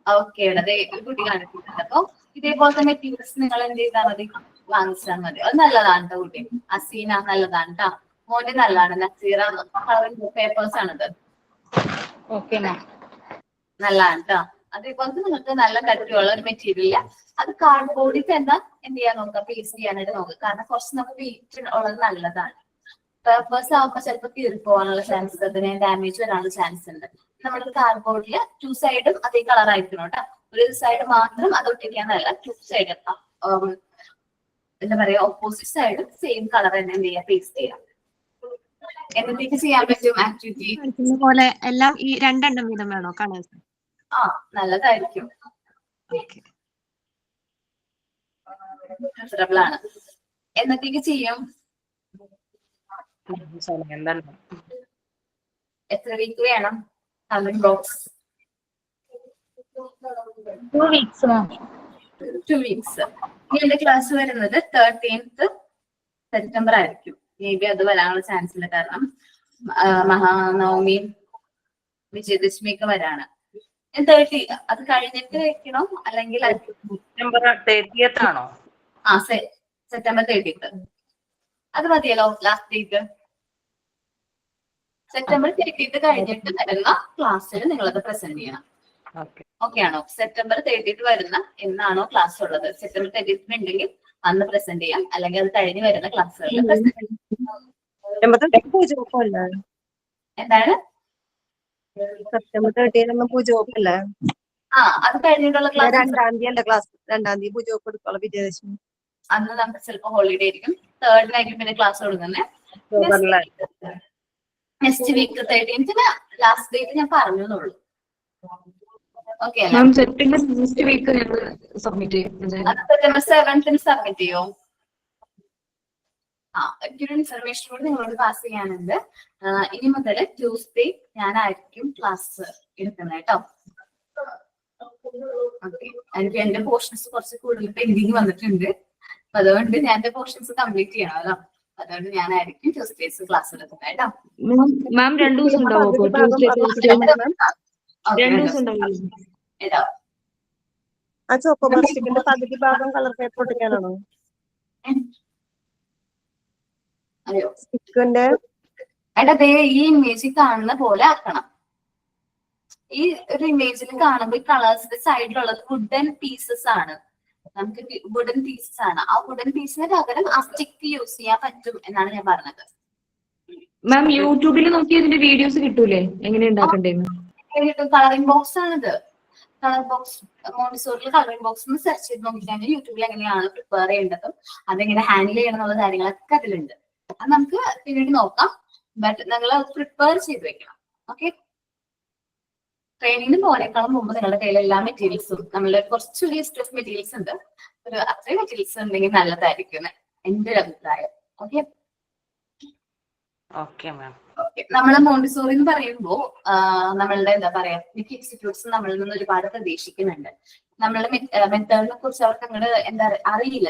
ഓക്കെ, അതെ കുട്ടി കാണിക്കുന്നുണ്ട്. അപ്പൊ ഇതേപോലത്തെ മെറ്റീരിയൽസ് നിങ്ങൾ എന്ത് ചെയ്താൽ മതി? വാങ്ങിച്ചാൽ മതി. അത് നല്ലതാണ് കേട്ടോ കുട്ടി. അസീന നല്ലതാണ് കേട്ടോ. മോന്റെ നല്ലതാണ്. നസീറ കളറിംഗ് പേപ്പേഴ്സ് ആണിത്. Okay ma'am. നല്ലതാണ് കേട്ടോ. അതേപോലത്തെ നിങ്ങൾക്ക് നല്ല കട്ടിയുള്ള ഒരു മെറ്റീരിയൽ അത് കാർഡ്ബോർഡിൽ തന്നെ എന്ത് ചെയ്യാൻ നോക്കുക, പേസ്റ്റ് ചെയ്യാനായിട്ട് നോക്കുക. കാരണം കുറച്ച് നമുക്ക് വെയിറ്റ് ഉള്ളത് നല്ലതാണ്. പേപ്പേഴ്സ് ആകുമ്പോൾ ചിലപ്പോൾ കീറിപ്പോകാനുള്ള ചാൻസ്, അതിന് ഡാമേജ് വരാനുള്ള ചാൻസ് ഉണ്ട്. നമ്മുടെ കാർഡ്ബോർഡിൽ 2 സൈഡും അതേ കളർ ആയിരിക്കണം കേട്ടോ. ഒരു സൈഡ് മാത്രം അത് ഒട്ടിക്കാന്നല്ല, 2 സൈഡ് എന്താ പറയാ ഓപ്പോസിറ്റ് സൈഡും സെയിം കളർ തന്നെ എന്ത് ചെയ്യാം, പേസ്റ്റ് ചെയ്യാം. എന്നത്തേക്ക് ചെയ്യാൻ പറ്റും ആക്ടിവിറ്റി പോലെ എല്ലാം ഈ 2 എണ്ണം വീതം വേണോ കളേഴ്സ്? ആ നല്ലതായിരിക്കും, കംഫർട്ടബിൾ ആണ്. എന്നത്തേക്ക് ചെയ്യും? എത്ര വീക്ക് വേണം കളറിംഗ് ബോക്സ്? 2 weeks മാം. 2 weeks. എന്റെ ക്ലാസ് വരുന്നത് 13th സെപ്റ്റംബർ ആയിരിക്കും. മേ ബി അത് വരാനുള്ള ചാൻസ് ഉണ്ട്, കാരണം മഹാനവമിയും വിജയദശമിയൊക്കെ വരാണ്. 30 അത് കഴിഞ്ഞിട്ട് വെക്കണോ അല്ലെങ്കിൽ സെപ്റ്റംബർ 30th ആണോ? ആ സെപ്റ്റംബർ 30th അത് മതിയല്ലോ ലാസ്റ്റ് ഡേറ്റ്. സെപ്റ്റംബർ 30th കഴിഞ്ഞിട്ട് വരുന്ന ക്ലാസ്സിൽ നിങ്ങളത് പ്രസന്റ് ചെയ്യണം. ഓക്കെ ആണോ? സെപ്റ്റംബർ 30th വരുന്ന എന്നാണോ ക്ലാസ് ഉള്ളത്, സെപ്റ്റംബർ 30th ഉണ്ടെങ്കിൽ അന്ന് പ്രസന്റ് ചെയ്യാം, അല്ലെങ്കിൽ അത് കഴിഞ്ഞ് വരുന്ന ക്ലാസ്സുകളിൽ പ്രസന്റ് ചെയ്യാം. എന്താണ് സെപ്റ്റംബർ 30 പൂജ വെപ്പല്ലേ? ആ അത് കഴിഞ്ഞിട്ടുള്ള ക്ലാസ് 2-ാം തീയതി ക്ലാസ്, 2-ാം തീയതി പൂജ വെപ്പ് എടുക്കുള്ള വിജയദശമി. അന്ന് നമുക്ക് ചിലപ്പോൾ ഹോളിഡേ ആയിരിക്കും. 3rd പിന്നെ ക്ലാസ് തുടങ്ങുന്നത്. Next week 13th last date ഞാൻ പറഞ്ഞുള്ളൂ. ഓക്കെ അല്ലേ? സെപ്റ്റംബർ നെക്സ്റ്റ് വീക്ക് സബ്മിറ്റ് ചെയ്യും. അത് സെപ്റ്റംബർ 7th സബ്മിറ്റ് ചെയ്യോ? എനിക്കൊരു ഇൻഫർമേഷൻ കൂടി നിങ്ങളോട് പാസ് ചെയ്യാനുണ്ട്. ഇനി മുതൽ ട്യൂസ്ഡേ ഞാനായിരിക്കും ക്ലാസ് എടുക്കുന്നത് കേട്ടോ. എനിക്ക് എന്റെ പോർഷൻസ് കുറച്ച് കൂടുതൽ പെൻഡിങ് വന്നിട്ടുണ്ട്, അതുകൊണ്ട് ഞാൻ എന്റെ പോർഷൻസ് കംപ്ലീറ്റ് ചെയ്യണമല്ലോ. അതുകൊണ്ട് ഞാനായിരിക്കും ട്യൂസ്ഡേസ് ക്ലാസ് എടുക്കുന്നത് കേട്ടോ. മാം 2 ദിവസം ഉണ്ടാവും. 2 ദിവസം ഉണ്ടാവും. ഏതാ ആ ചോക്കോബാർ സ്റ്റിക്കിന്റെ പകുതി ഭാഗം കളർ പേപ്പർ ഒട്ടിക്കാനാണോ? അയ്യോ സ്റ്റിക്കിന്റെ എടാ ദേ ഈ ഇമേജിൽ കാണുന്ന പോലെ ആക്കണം. ഈ ഒരു ഇമേജിൽ കാണുമ്പോൾ ഈ കളേഴ്സിന്റെ സൈഡിലുള്ളത് വുഡൻ പീസസ് ആണ്. നമുക്ക് വുഡൻ പീസസ് ആണ്. ആ വുഡൻ പീസിന് പകരം ആ സ്റ്റിക്ക് യൂസ് ചെയ്യാൻ പറ്റും എന്നാണ് ഞാൻ പറഞ്ഞത്. മാം യൂട്യൂബിൽ നോക്കി ഇതിന്റെ വീഡിയോസ് കിട്ടൂലേ എങ്ങനെ ഉണ്ടാക്കണ്ടേന്ന്? കളറിംഗ് ബോക്സ് ആണിത്. കളർ ബോക്സ് മോണ്ടിസോറിൽ കളറിംഗ് ബോക്സ് ഒന്ന് സെർച്ച് ചെയ്ത് നോക്കിക്കഴിഞ്ഞാൽ യൂട്യൂബിൽ എങ്ങനെയാണ് പ്രിപ്പയർ ചെയ്യേണ്ടതും അതെങ്ങനെ ഹാൻഡിൽ ചെയ്യണം എന്നുള്ള കാര്യങ്ങളൊക്കെ അതിലുണ്ട്. അത് നമുക്ക് പിന്നീട് നോക്കാം. ബട്ട് നിങ്ങൾ പ്രിപ്പയർ ചെയ്ത് വെക്കണം. ഓക്കെ, ട്രെയിനിങ്ങിന് പോകാനേക്കാളും മുമ്പ് നിങ്ങളുടെ കയ്യിൽ എല്ലാ മെറ്റീരിയൽസും, നമ്മളുടെ കുറച്ചൊരു ലിസ്റ്റ് ഓഫ് മെറ്റീരിയൽസ് ഉണ്ട്, ഒരു അത്രയും മെറ്റീരിയൽസ് ഉണ്ടെങ്കിൽ നല്ലതായിരിക്കും എന്റെ ഒരു അഭിപ്രായം. Okay okay ma'am. നമ്മള് മോണ്ടിസോറി എന്ന് പറയുമ്പോ നമ്മളുടെ എന്താ പറയാ മിക്ക ഇൻസ്റ്റിറ്റ്യൂട്ട്സ് നമ്മളിൽ നിന്ന് ഒരുപാട് പ്രതീക്ഷിക്കുന്നുണ്ട്. നമ്മളുടെ മെത്തേഡിനെ കുറിച്ച് അവർക്ക് അങ്ങനെ എന്താ അറിയില്ല.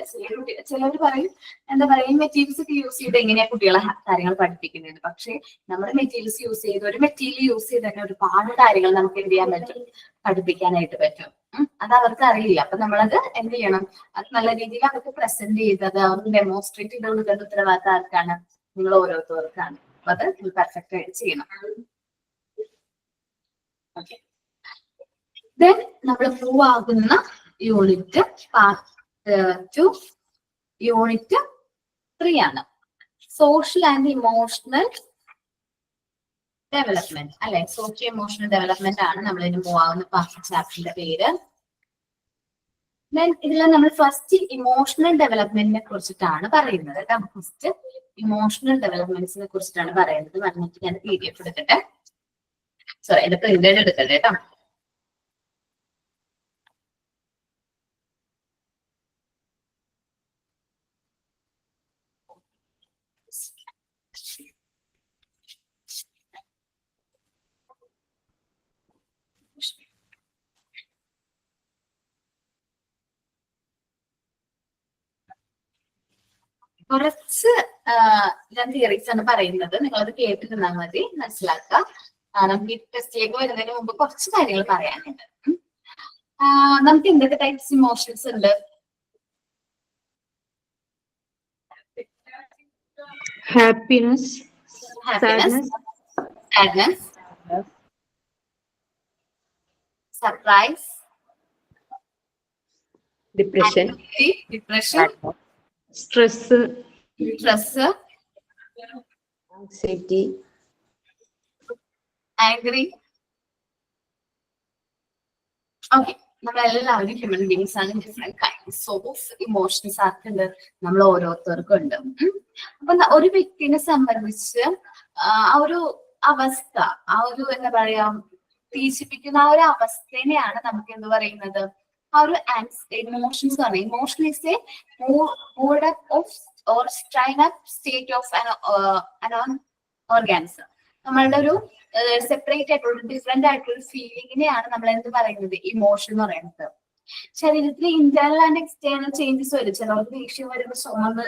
ചിലർ പറയും എന്താ പറയാ ഈ മെറ്റീരിയൽസ് ഒക്കെ യൂസ് ചെയ്ത് എങ്ങനെയാ കുട്ടികളെ കാര്യങ്ങൾ പഠിപ്പിക്കുന്നത്. പക്ഷെ നമ്മുടെ മെറ്റീരിയൽസ് യൂസ് ചെയ്ത് ഒരു മെറ്റീരിയൽ യൂസ് ചെയ്ത് തന്നെ ഒരുപാട് കാര്യങ്ങൾ നമുക്ക് എന്ത് ചെയ്യാൻ പറ്റും, പഠിപ്പിക്കാനായിട്ട് പറ്റും. അത് അവർക്ക് അറിയില്ല. അപ്പൊ നമ്മളത് എന്ത് ചെയ്യണം, അത് നല്ല രീതിയിൽ അവർക്ക് പ്രസന്റ് ചെയ്തത് അവർക്ക് ഡെമോൺസ്ട്രേറ്റ് ചെയ്ത് കൊടുക്കേണ്ട ഉത്തരവാദിത്തം ആർക്കാണ്? നിങ്ങൾ ഓരോരുത്തർക്കാണ്. അപ്പൊ അത് പെർഫെക്റ്റ് ആയിട്ട് ചെയ്യണം. ഓക്കെ, ദെൻ നമ്മൾ മൂവ് ആകുന്ന യൂണിറ്റ് പാർട്ട് 2 യൂണിറ്റ് 3 ആണ്. സോഷ്യൽ ആൻഡ് ഇമോഷണൽ ഡെവലപ്മെന്റ് അല്ലെ? സോഷ്യോ ഇമോഷണൽ ഡെവലപ്മെന്റ് ആണ് നമ്മൾ ഇതിന് മൂവ് ആകുന്ന പാർട്ട് ചാപ്റ്ററിന്റെ പേര്. ദെൻ ഇതിൽ നമ്മൾ ഫസ്റ്റ് ഇമോഷണൽ ഡെവലപ്മെന്റിനെ കുറിച്ചിട്ടാണ് പറയുന്നത് കേട്ടോ. ഫസ്റ്റ് ഇമോഷണൽ ഡെവലപ്മെന്റ്സിനെ കുറിച്ചിട്ടാണ് പറയുന്നത്. പറഞ്ഞിട്ട് ഞാൻ PDF എടുക്കട്ടെ, സോറി എന്റെ പ്രിന്റഡ് എടുക്കട്ടെ കേട്ടോ. കുറച്ച് ഞാൻ തിയറീസ് ആണ് പറയുന്നത്, നിങ്ങളത് കേട്ടിരുന്നാൽ മതി, മനസ്സിലാക്കാം. നമുക്ക് ഈ ടെസ്റ്റിലേക്ക് വരുന്നതിന് മുമ്പ് കുറച്ച് കാര്യങ്ങൾ പറയാനുണ്ട്. നമുക്ക് എന്തൊക്കെ ടൈപ്സ് ഇമോഷൻസ് ഉണ്ട്? Happiness, sadness, surprise, Depression. anxiety, depression, stress, stress, Anxiety. angry. Okay, നമ്മളെല്ലാവരും ഹ്യൂമൻ ബീങ്സ് ആണ്. ഡിഫറെന്റ് കൈൻഡ്സ് ഓഫ് ഇമോഷൻസ് ആർക്കുണ്ട്, നമ്മൾ ഓരോരുത്തർക്കും ഉണ്ട്. അപ്പൊ ഒരു വ്യക്തിനെ സംബന്ധിച്ച് ആ ഒരു അവസ്ഥ, ആ ഒരു എന്താ പറയാ തീക്ഷിപ്പിക്കുന്ന ആ ഒരു അവസ്ഥേനെയാണ് നമുക്ക് എന്ത് പറയുന്നത്, ആ ഒരു ഇമോഷൻസ് ആണ്. Emotion is A mood up of or strain up state of an organism. നമ്മളുടെ ഒരു സെപ്പറേറ്റ് ആയിട്ടുള്ള ഡിഫറെന്റ് ആയിട്ടുള്ള ഫീലിങ്ങിനെയാണ് നമ്മൾ എന്ത് പറയുന്നത്, ഇമോഷൻ എന്ന് പറയുന്നത്. ശരീരത്തിൽ ഇന്റേണൽ ആൻഡ് എക്സ്റ്റേണൽ ചേഞ്ചസ് വരും. ചിലർക്ക് ദേഷ്യം വരുമ്പോൾ ചുമന്ന്,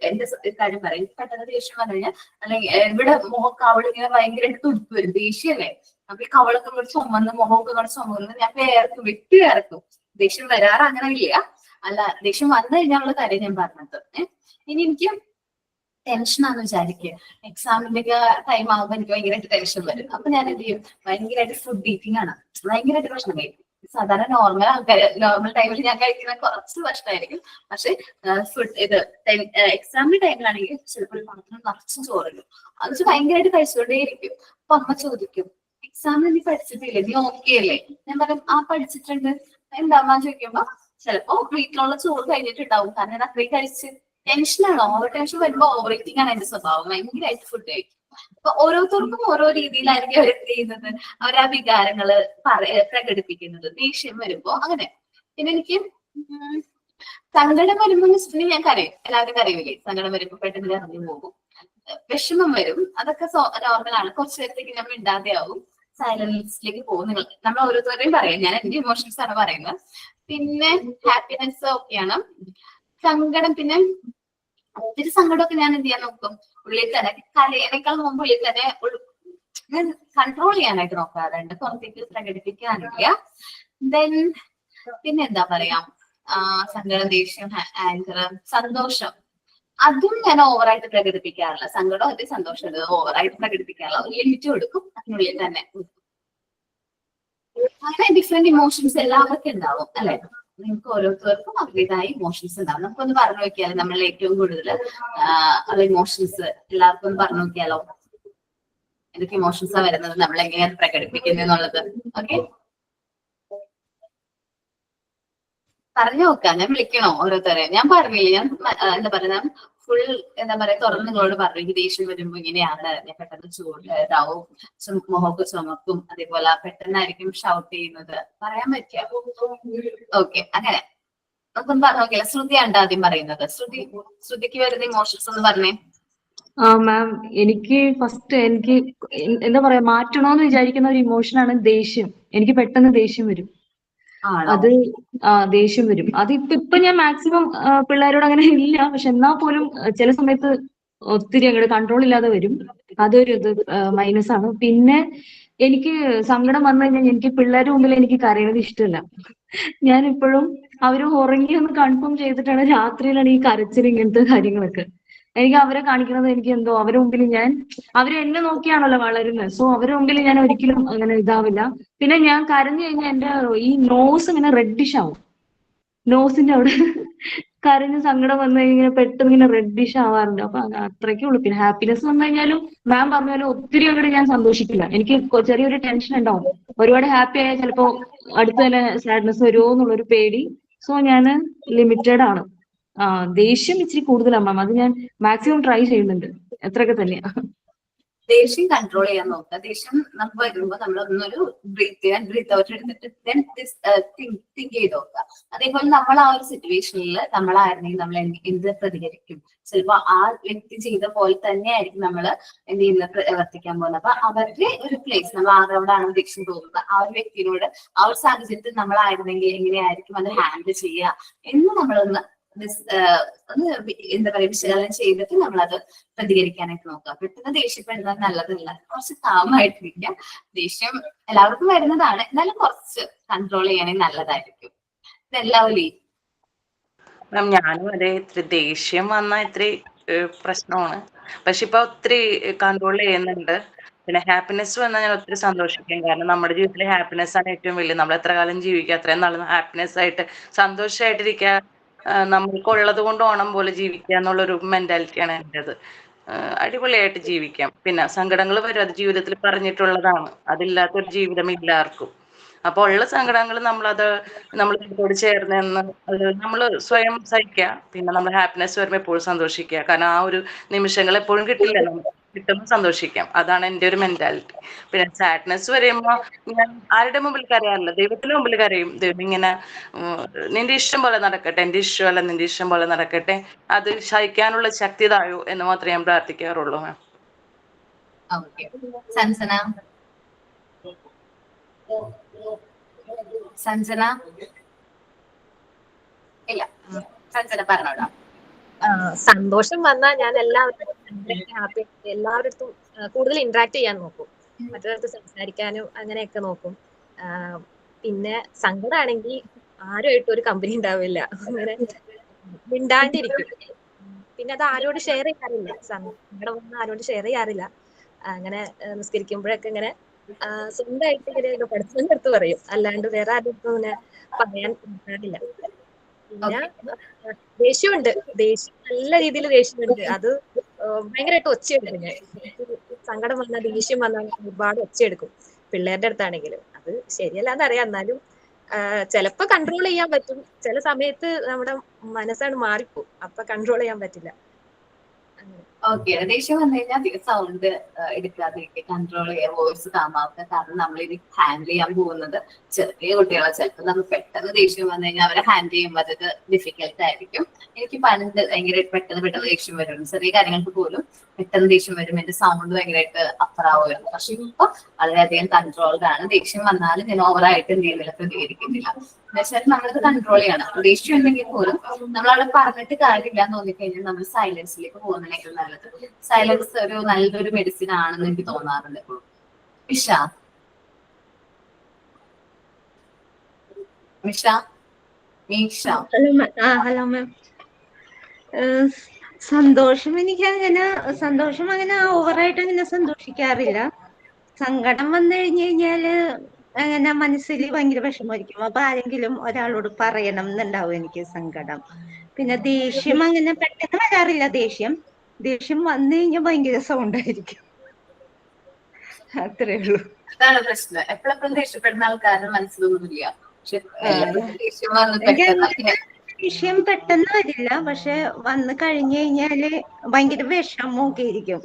എന്റെ കാര്യം പറയും, പെട്ടെന്ന് ദേഷ്യം വന്നു കഴിഞ്ഞാൽ അല്ലെങ്കിൽ ഇവിടെ കവളിങ്ങനെ ഭയങ്കരമായിട്ട് തുടുപ്പ് വരും, ദേഷ്യമല്ലേ. അപ്പൊ ഈ കവളൊക്കെ കൂടെ ചുമന്ന് മുഖമൊക്കെ കൂടെ ചുമന്ന് ഞാൻ വേർക്കും, വ്യക്തി വേർക്കും. ദേഷ്യം വരാറ് അങ്ങനെ ഇല്ല, അല്ല ദേഷ്യം വന്നു കഴിഞ്ഞാലുള്ള കാര്യം ഞാൻ പറഞ്ഞത്. ഇനി എനിക്ക് ടെൻഷനാന്ന് വിചാരിക്കുക, എക്സാമിന്റെ ടൈം ആകുമ്പോൾ എനിക്ക് ഭയങ്കരമായിട്ട് ടെൻഷൻ വരും. അപ്പൊ ഞാൻ എന്ത് ചെയ്യും, ഭയങ്കരമായിട്ട് ഫുഡ് ഈറ്റിംഗ് ആണ്, ഭയങ്കരമായിട്ട് ഭക്ഷണം കഴിക്കും. സാധാരണ നോർമൽ ആൾക്കാർ നോർമൽ ടൈമിൽ ഞാൻ കഴിക്കുന്ന കുറച്ച് ഭക്ഷണമായിരിക്കും, പക്ഷെ എക്സാമിന്റെ ടൈമിലാണെങ്കിൽ ചിലപ്പോൾ ഒരു പാത്രം നിറച്ചും ചോറിടും. അത് വെച്ച് ഭയങ്കരമായിട്ട് കഴിച്ചുകൊണ്ടേയിരിക്കും. അപ്പൊ അമ്മ ചോദിക്കും, എക്സാമിന് നീ പഠിച്ചിട്ടില്ലേ, നീ ഓക്കെ അല്ലേ? ഞാൻ പറയും ആ പഠിച്ചിട്ടുണ്ട്. എന്താ അമ്മ ചോദിക്കുമ്പോ ചിലപ്പോ വീട്ടിലുള്ള ചോറ് കഴിഞ്ഞിട്ടുണ്ടാവും, കാരണം ഞാൻ അത്രയും കഴിച്ച്. ടെൻഷനാണോ, ഓവർ ടെൻഷൻ വരുമ്പോ ഓവർ ഈറ്റിംഗ് ആണ് എന്റെ സ്വഭാവം, ഭയങ്കരമായിട്ട് ഫുഡ് കഴിക്കും. അപ്പൊ ഓരോരുത്തർക്കും ഓരോ രീതിയിലായിരിക്കും അവർ ചെയ്യുന്നത്, അവർ ആ വികാരങ്ങള് പ്രകടിപ്പിക്കുന്നത്. ദേഷ്യം വരുമ്പോ അങ്ങനെ. പിന്നെ എനിക്ക് സങ്കടം വരുമ്പോ ഞാൻ കരയും, എല്ലാവരും കരയൂലേ, സങ്കടം വരുമ്പോ പെട്ടെന്ന് കരഞ്ഞു പോകും. വിഷമം വരും, അതൊക്കെ നോർമലാണ്. കുറച്ചു നേരത്തേക്ക് ഞാൻ മിണ്ടാതെയാവും, സൈലൻസിലേക്ക് പോകും. നമ്മൾ ഓരോരുത്തരെയും പറയാം, ഞാൻ എന്റെ ഇമോഷൻസ് ആണ് പറയുന്നത്. പിന്നെ ഹാപ്പിനെസ് ഒക്കെയാണ്. സങ്കടം, പിന്നെ ഒത്തിരി സങ്കടമൊക്കെ ഞാൻ എന്ത് ചെയ്യാൻ നോക്കും, ഉള്ളിൽ തന്നെ കലയേക്കാൾ മുമ്പ് ഉള്ളിൽ തന്നെ കൺട്രോൾ ചെയ്യാനായിട്ട് നോക്കാറുണ്ട്, പുറത്തേക്ക് പ്രകടിപ്പിക്കാനില്ല. ദെൻ പിന്നെ എന്താ പറയാ, സങ്കടം, ദേഷ്യം, ആങ്കർ, സന്തോഷം, അതും ഞാൻ ഓവറായിട്ട് പ്രകടിപ്പിക്കാറില്ല. സങ്കടം അത് സന്തോഷം ഓവറായിട്ട് പ്രകടിപ്പിക്കാറില്ല, ഒരു ലിമിറ്റ് കൊടുക്കും, അതിനുള്ളിൽ തന്നെ. അങ്ങനെ ഡിഫറെന്റ് ഇമോഷൻസ് എല്ലാവർക്കും ഉണ്ടാവും അല്ലെ. നിങ്ങൾക്ക് ഓരോരുത്തർക്കും അവരുടേതായ ഇമോഷൻസ് ഉണ്ടാവും. നമുക്കൊന്ന് പറഞ്ഞു നോക്കിയാലോ, നമ്മൾ ഏറ്റവും കൂടുതൽ അത് ഇമോഷൻസ് എല്ലാവർക്കും ഒന്ന് പറഞ്ഞു നോക്കിയാലോ, എന്തൊക്കെ ഇമോഷൻസാ വരുന്നത്, നമ്മൾ എങ്ങനെയാണ് പ്രകടിപ്പിക്കുന്നത് എന്നുള്ളത്. ഓക്കെ, പറഞ്ഞു നോക്കാം. ഞാൻ വിളിക്കണോ ഓരോരുത്തരെ? ഞാൻ പറഞ്ഞില്ലേ, ഞാൻ എന്താ പറയുക, ഫുൾ എന്താ പറയാ തുറന്ന് നിങ്ങളോട് പറഞ്ഞു, എനിക്ക് ദേഷ്യം വരുമ്പോ ഇങ്ങനെയാണ്, ഞാൻ പെട്ടെന്ന് ചൂടാവും, മുഖമൊക്കെ ചുമക്കും, അതേപോലെ പെട്ടെന്നായിരിക്കും ഷൗട്ട് ചെയ്യുന്നത്, പറയാൻ പറ്റുക. ഓക്കെ, അങ്ങനെ നമുക്കൊന്ന് പറഞ്ഞു നോക്കില്ല. ശ്രുതിയാണ് ആദ്യം പറയുന്നത്. ശ്രുതിക്ക് വരുന്ന ഇമോഷൻസ് ഒന്ന് പറഞ്ഞേ. മാം, എനിക്ക് ഫസ്റ്റ് എനിക്ക് എന്താ പറയാ, മാറ്റണോന്ന് വിചാരിക്കുന്ന ഒരു ഇമോഷനാണ് ദേഷ്യം. എനിക്ക് പെട്ടെന്ന് ദേഷ്യം വരും. അത് ദേഷ്യം വരും. അത് ഇപ്പൊ ഞാൻ മാക്സിമം പിള്ളേരോട് അങ്ങനെ ഇല്ല, പക്ഷെ എന്നാൽ പോലും ചില സമയത്ത് ഒത്തിരി അങ്ങോട്ട് കൺട്രോൾ ഇല്ലാതെ വരും. അതൊരു ഇത് മൈനസ് ആണ്. പിന്നെ എനിക്ക് സങ്കടം വന്നു കഴിഞ്ഞാൽ എനിക്ക് പിള്ളേരുടെ മുമ്പിൽ എനിക്ക് കരയണത് ഇഷ്ടമല്ല. ഞാൻ ഇപ്പോഴും അവര് ഉറങ്ങി ഒന്ന് കൺഫേം ചെയ്തിട്ടാണ് രാത്രിയിലാണ് ഈ കരച്ചിൽ, ഇങ്ങനത്തെ കാര്യങ്ങളൊക്കെ. എനിക്ക് അവരെ കാണിക്കുന്നത് എനിക്ക് എന്തോ അവരുടെ മുമ്പിൽ അവര് എന്നെ നോക്കിയാണല്ലോ വളരുന്നത്. സോ അവരുടെ മുമ്പിൽ ഞാൻ ഒരിക്കലും അങ്ങനെ ഇതാവില്ല. പിന്നെ ഞാൻ കരഞ്ഞു കഴിഞ്ഞാൽ എന്റെ ഈ നോസ് ഇങ്ങനെ റെഡിഷ് ആവും. നോസിന്റെ അവിടെ കരഞ്ഞ് സങ്കടം വന്നു കഴിഞ്ഞാൽ പെട്ടെന്ന് ഇങ്ങനെ റെഡിഷ് ആവാറുണ്ട്. അപ്പൊ അത്രയ്ക്കേ ഉള്ളൂ. പിന്നെ ഹാപ്പിനെസ് വന്നു കഴിഞ്ഞാലും മാം പറഞ്ഞാലും ഒത്തിരി അങ്ങോട്ട് ഞാൻ സന്തോഷിക്കില്ല. എനിക്ക് ചെറിയൊരു ടെൻഷൻ ഉണ്ടാവും. ഒരുപാട് ഹാപ്പി ആയാൽ ചിലപ്പോ അടുത്ത് തന്നെ സാഡ്നെസ് വരുമോ എന്നുള്ളൊരു പേടി. സോ ഞാൻ ലിമിറ്റഡ് ആണ്. ദേഷ്യം ഇച്ചിരി കൂടുതലാണ് മാം. അത് ഞാൻ മാക്സിമം ട്രൈ ചെയ്യുന്നുണ്ട്, എത്രയൊക്കെ തന്നെയാ. ദേഷ്യം കൺട്രോൾ ചെയ്യാൻ നോക്കുക. ദേഷ്യം നമുക്ക് വരുമ്പോ നമ്മൾ ഒന്നൊരു ബ്രീത്ത് ഔട്ട് എടുത്തിട്ട് തിങ്ക് ചെയ്ത് നോക്കുക. അതേപോലെ നമ്മൾ ആ ഒരു സിറ്റുവേഷനിൽ നമ്മളായിരുന്നെങ്കിൽ നമ്മൾ എന്ത് പ്രതികരിക്കും, ചിലപ്പോ ആ വ്യക്തി ചെയ്ത പോലെ തന്നെ ആയിരിക്കും നമ്മൾ എന്ത് ചെയ്യുന്നത്, പ്രവർത്തിക്കാൻ പോകുന്നത്. അപ്പൊ അവരുടെ ഒരു പ്ലേസ്, നമ്മൾ ആരോടാണ് ദേഷ്യം തോന്നുന്നത്, ആ ഒരു വ്യക്തിയോട് ആ ഒരു സാഹചര്യത്തിൽ നമ്മളായിരുന്നെങ്കിൽ എങ്ങനെയായിരിക്കും അത് ഹാൻഡിൽ ചെയ്യുക എന്ന് നമ്മളൊന്ന് എന്താ പറയാ വിശകലനം ചെയ്തിട്ട് നമ്മളത് പ്രതികരിക്കാനായിട്ട് നോക്കുക. പെട്ടെന്ന് ദേഷ്യപ്പെടുന്നത് നല്ലതല്ല. കുറച്ച് കാമായിട്ടിരിക്കുക. ദേഷ്യം എല്ലാവർക്കും വരുന്നതാണ്, എന്നാലും കുറച്ച് കൺട്രോൾ ചെയ്യാണെങ്കിൽ നല്ലതായിരിക്കും. ഇതെല്ലാവരും മാം ഞാനും അതെ, ഇത്തിരി ദേഷ്യം വന്നാൽ ഇത്തിരി പ്രശ്നമാണ്. പക്ഷെ ഇപ്പൊ ഒത്തിരി കൺട്രോൾ ചെയ്യുന്നുണ്ട്. പിന്നെ ഹാപ്പിനെസ് വന്നാൽ ഞാൻ ഒത്തിരി സന്തോഷിക്കും. കാരണം നമ്മുടെ ജീവിതത്തിൽ ഹാപ്പിനെസ് ആണ് ഏറ്റവും വലിയ. നമ്മൾ എത്ര കാലം ജീവിക്കുക, അത്രയും നാൾ ഹാപ്പിനെസ് ആയിട്ട് സന്തോഷമായിട്ടിരിക്കുക, നമ്മൾക്കുള്ളത് കൊണ്ട് ഓണം പോലെ ജീവിക്കുക എന്നുള്ളൊരു മെന്റാലിറ്റിയാണ് എൻ്റെത്. അടിപൊളിയായിട്ട് ജീവിക്കാം. പിന്നെ സങ്കടങ്ങൾ വരും, അത് ജീവിതത്തിൽ പറഞ്ഞിട്ടുള്ളതാണ്. അതില്ലാത്തൊരു ജീവിതം ഇല്ല ആർക്കും. അപ്പൊ ഉള്ള സങ്കടങ്ങൾ നമ്മൾ ഇതിനോട് ചേർന്ന് നിന്ന് അത് നമ്മൾ സ്വയം സഹിക്കുക. പിന്നെ നമ്മൾ ഹാപ്പിനെസ് വരുമ്പോൾ എപ്പോഴും സന്തോഷിക്കുക. കാരണം ആ ഒരു നിമിഷങ്ങൾ എപ്പോഴും കിട്ടില്ല, നമുക്ക് കിട്ടുമ്പോൾ സന്തോഷിക്കാം. അതാണ് എൻ്റെ ഒരു മെന്റാലിറ്റി. പിന്നെ സാഡ്നെസ് വരുമ്പോൾ ഞാൻ ആരുടെ മുമ്പിൽ കരയാറില്ല, ദൈവത്തിന്റെ മുമ്പിൽ കരയും. ദൈവം ഇങ്ങനെ നിന്റെ ഇഷ്ടം പോലെ നടക്കട്ടെ, എൻ്റെ ഇഷ്ടമല്ല നിന്റെ ഇഷ്ടം പോലെ നടക്കട്ടെ, അത് സഹിക്കാനുള്ള ശക്തി താഴൂ എന്ന് മാത്രമേ ഞാൻ പ്രാർത്ഥിക്കാറുള്ളൂ മാം. സഞ്ജന സഞ്ജന ഇല്ല, സഞ്ജന പറഞ്ഞോടാ. സന്തോഷം വന്നാൽ ഞാൻ എല്ലാവരും ഹാപ്പി, എല്ലാവരുടെ കൂടുതൽ ഇന്ററാക്ട് ചെയ്യാൻ നോക്കും, മറ്റൊരാൾക്ക് സംസാരിക്കാനും അങ്ങനെയൊക്കെ നോക്കും. പിന്നെ സങ്കടമാണെങ്കിൽ ആരുമായിട്ടും ഒരു കമ്പനി ഉണ്ടാവില്ല, അങ്ങനെ മിണ്ടാണ്ടിരിക്കും. പിന്നെ അത് ആരോട് ഷെയർ ചെയ്യാറില്ല, സങ്കടം വന്നാൽ ആരോട് ഷെയർ ചെയ്യാറില്ല. അങ്ങനെ നിസ്കരിക്കുമ്പോഴൊക്കെ ഇങ്ങനെ സ്വന്തമായിട്ട് ഇങ്ങനെ പഠിച്ചതിന്റെ അടുത്ത് പറയും, അല്ലാണ്ട് വേറെ ആരും ഇങ്ങനെ പറയാൻ പറ്റാറില്ല. പിന്നെ ദേഷ്യമുണ്ട്, ദേഷ്യം നല്ല രീതിയിൽ ദേഷ്യമുണ്ട്. അത് ഭയങ്കരമായിട്ട് ഒച്ചയെടുക്കും ഞാൻ. സങ്കടം വന്നാൽ ദേഷ്യം വന്നാൽ ഒരുപാട് ഒച്ചയെടുക്കും, പിള്ളേരുടെ അടുത്താണെങ്കിലും. അത് ശരിയല്ലാന്ന് അറിയാം, എന്നാലും ചിലപ്പോ കൺട്രോൾ ചെയ്യാൻ പറ്റും. ചില സമയത്ത് നമ്മുടെ മനസ്സാണ് മാറിപ്പോവും, അപ്പൊ കൺട്രോൾ ചെയ്യാൻ പറ്റില്ല. ഓക്കെ, ദേഷ്യം വന്നു കഴിഞ്ഞാൽ അധികം സൗണ്ട് എടുക്കാതിരിക്കുക, കൺട്രോൾ ചെയ്യുക, വോയിസ് കാമാക്കുക. കാരണം നമ്മൾ ഇത് ഹാൻഡിൽ ചെയ്യാൻ പോകുന്നത് ചെറിയ കുട്ടികളെ. ചിലപ്പോൾ നമ്മൾ പെട്ടെന്ന് ദേഷ്യം വന്നു കഴിഞ്ഞാൽ അവരെ ഹാൻഡിൽ ചെയ്യുമ്പോൾ അതൊക്കെ ഡിഫിക്കൽട്ട് ആയിരിക്കും. എനിക്ക് പണ്ട് ഭയങ്കര പെട്ടെന്ന് ദേഷ്യം വരും, ചെറിയ കാര്യങ്ങൾക്ക് പോലും പെട്ടെന്ന് ദേഷ്യം വരും. എന്റെ സൗണ്ട് ഭയങ്കരമായിട്ട് അപ്പറാവുമായിരുന്നു. പക്ഷെ ഇപ്പൊ വളരെയധികം കൺട്രോൾഡ് ആണ്. ദേഷ്യം വന്നാലും ഞാൻ ഓവറായിട്ട് എന്തെങ്കിലും പ്രതികരിക്കുന്നില്ല. എന്നുവെച്ചാൽ നമ്മളത് കൺട്രോൾ ചെയ്യണം. ദേഷ്യം ഉണ്ടെങ്കിൽ പോലും നമ്മളവിടെ പറഞ്ഞിട്ട് കാര്യമില്ല എന്ന് തോന്നിക്കഴിഞ്ഞാൽ നമ്മൾ സൈലൻസിലേക്ക് പോകുന്നതിനേക്കാൾ നല്ലത്. സൈലൻസ് ഒരു നല്ലൊരു മെഡിസിൻ ആണെന്ന് എനിക്ക് തോന്നാറുണ്ട് എപ്പോഴും. Misha Misha Meesha hello ma'am. സന്തോഷം അങ്ങനെ ഓവറായിട്ട് അങ്ങനെ സന്തോഷിക്കാറില്ല. സങ്കടം വന്നു കഴിഞ്ഞു കഴിഞ്ഞാല് അങ്ങനെ മനസ്സിൽ ഭയങ്കര വിഷമമായിരിക്കും. അപ്പൊ ആരെങ്കിലും ഒരാളോട് പറയണം എന്നുണ്ടാവും എനിക്ക് സങ്കടം. പിന്നെ ദേഷ്യം അങ്ങനെ പെട്ടെന്ന് വരാറില്ല. ദേഷ്യം വന്നു കഴിഞ്ഞാൽ ഭയങ്കര സൗണ്ട് ആയിരിക്കും. അത്രേ ഉള്ളൂ. അതാണ് പ്രശ്നം. എപ്പോഴെപ്പോഴും ദേഷ്യപ്പെടുന്ന ആൾക്കാരുടെ മനസ്സിലൊന്നുമില്ല. പക്ഷെ ദേഷ്യം പെട്ടെന്ന് വരില്ല, പക്ഷെ വന്നു കഴിഞ്ഞു കഴിഞ്ഞാല് ഭയങ്കര വിഷമമൊക്കെ ആയിരിക്കും.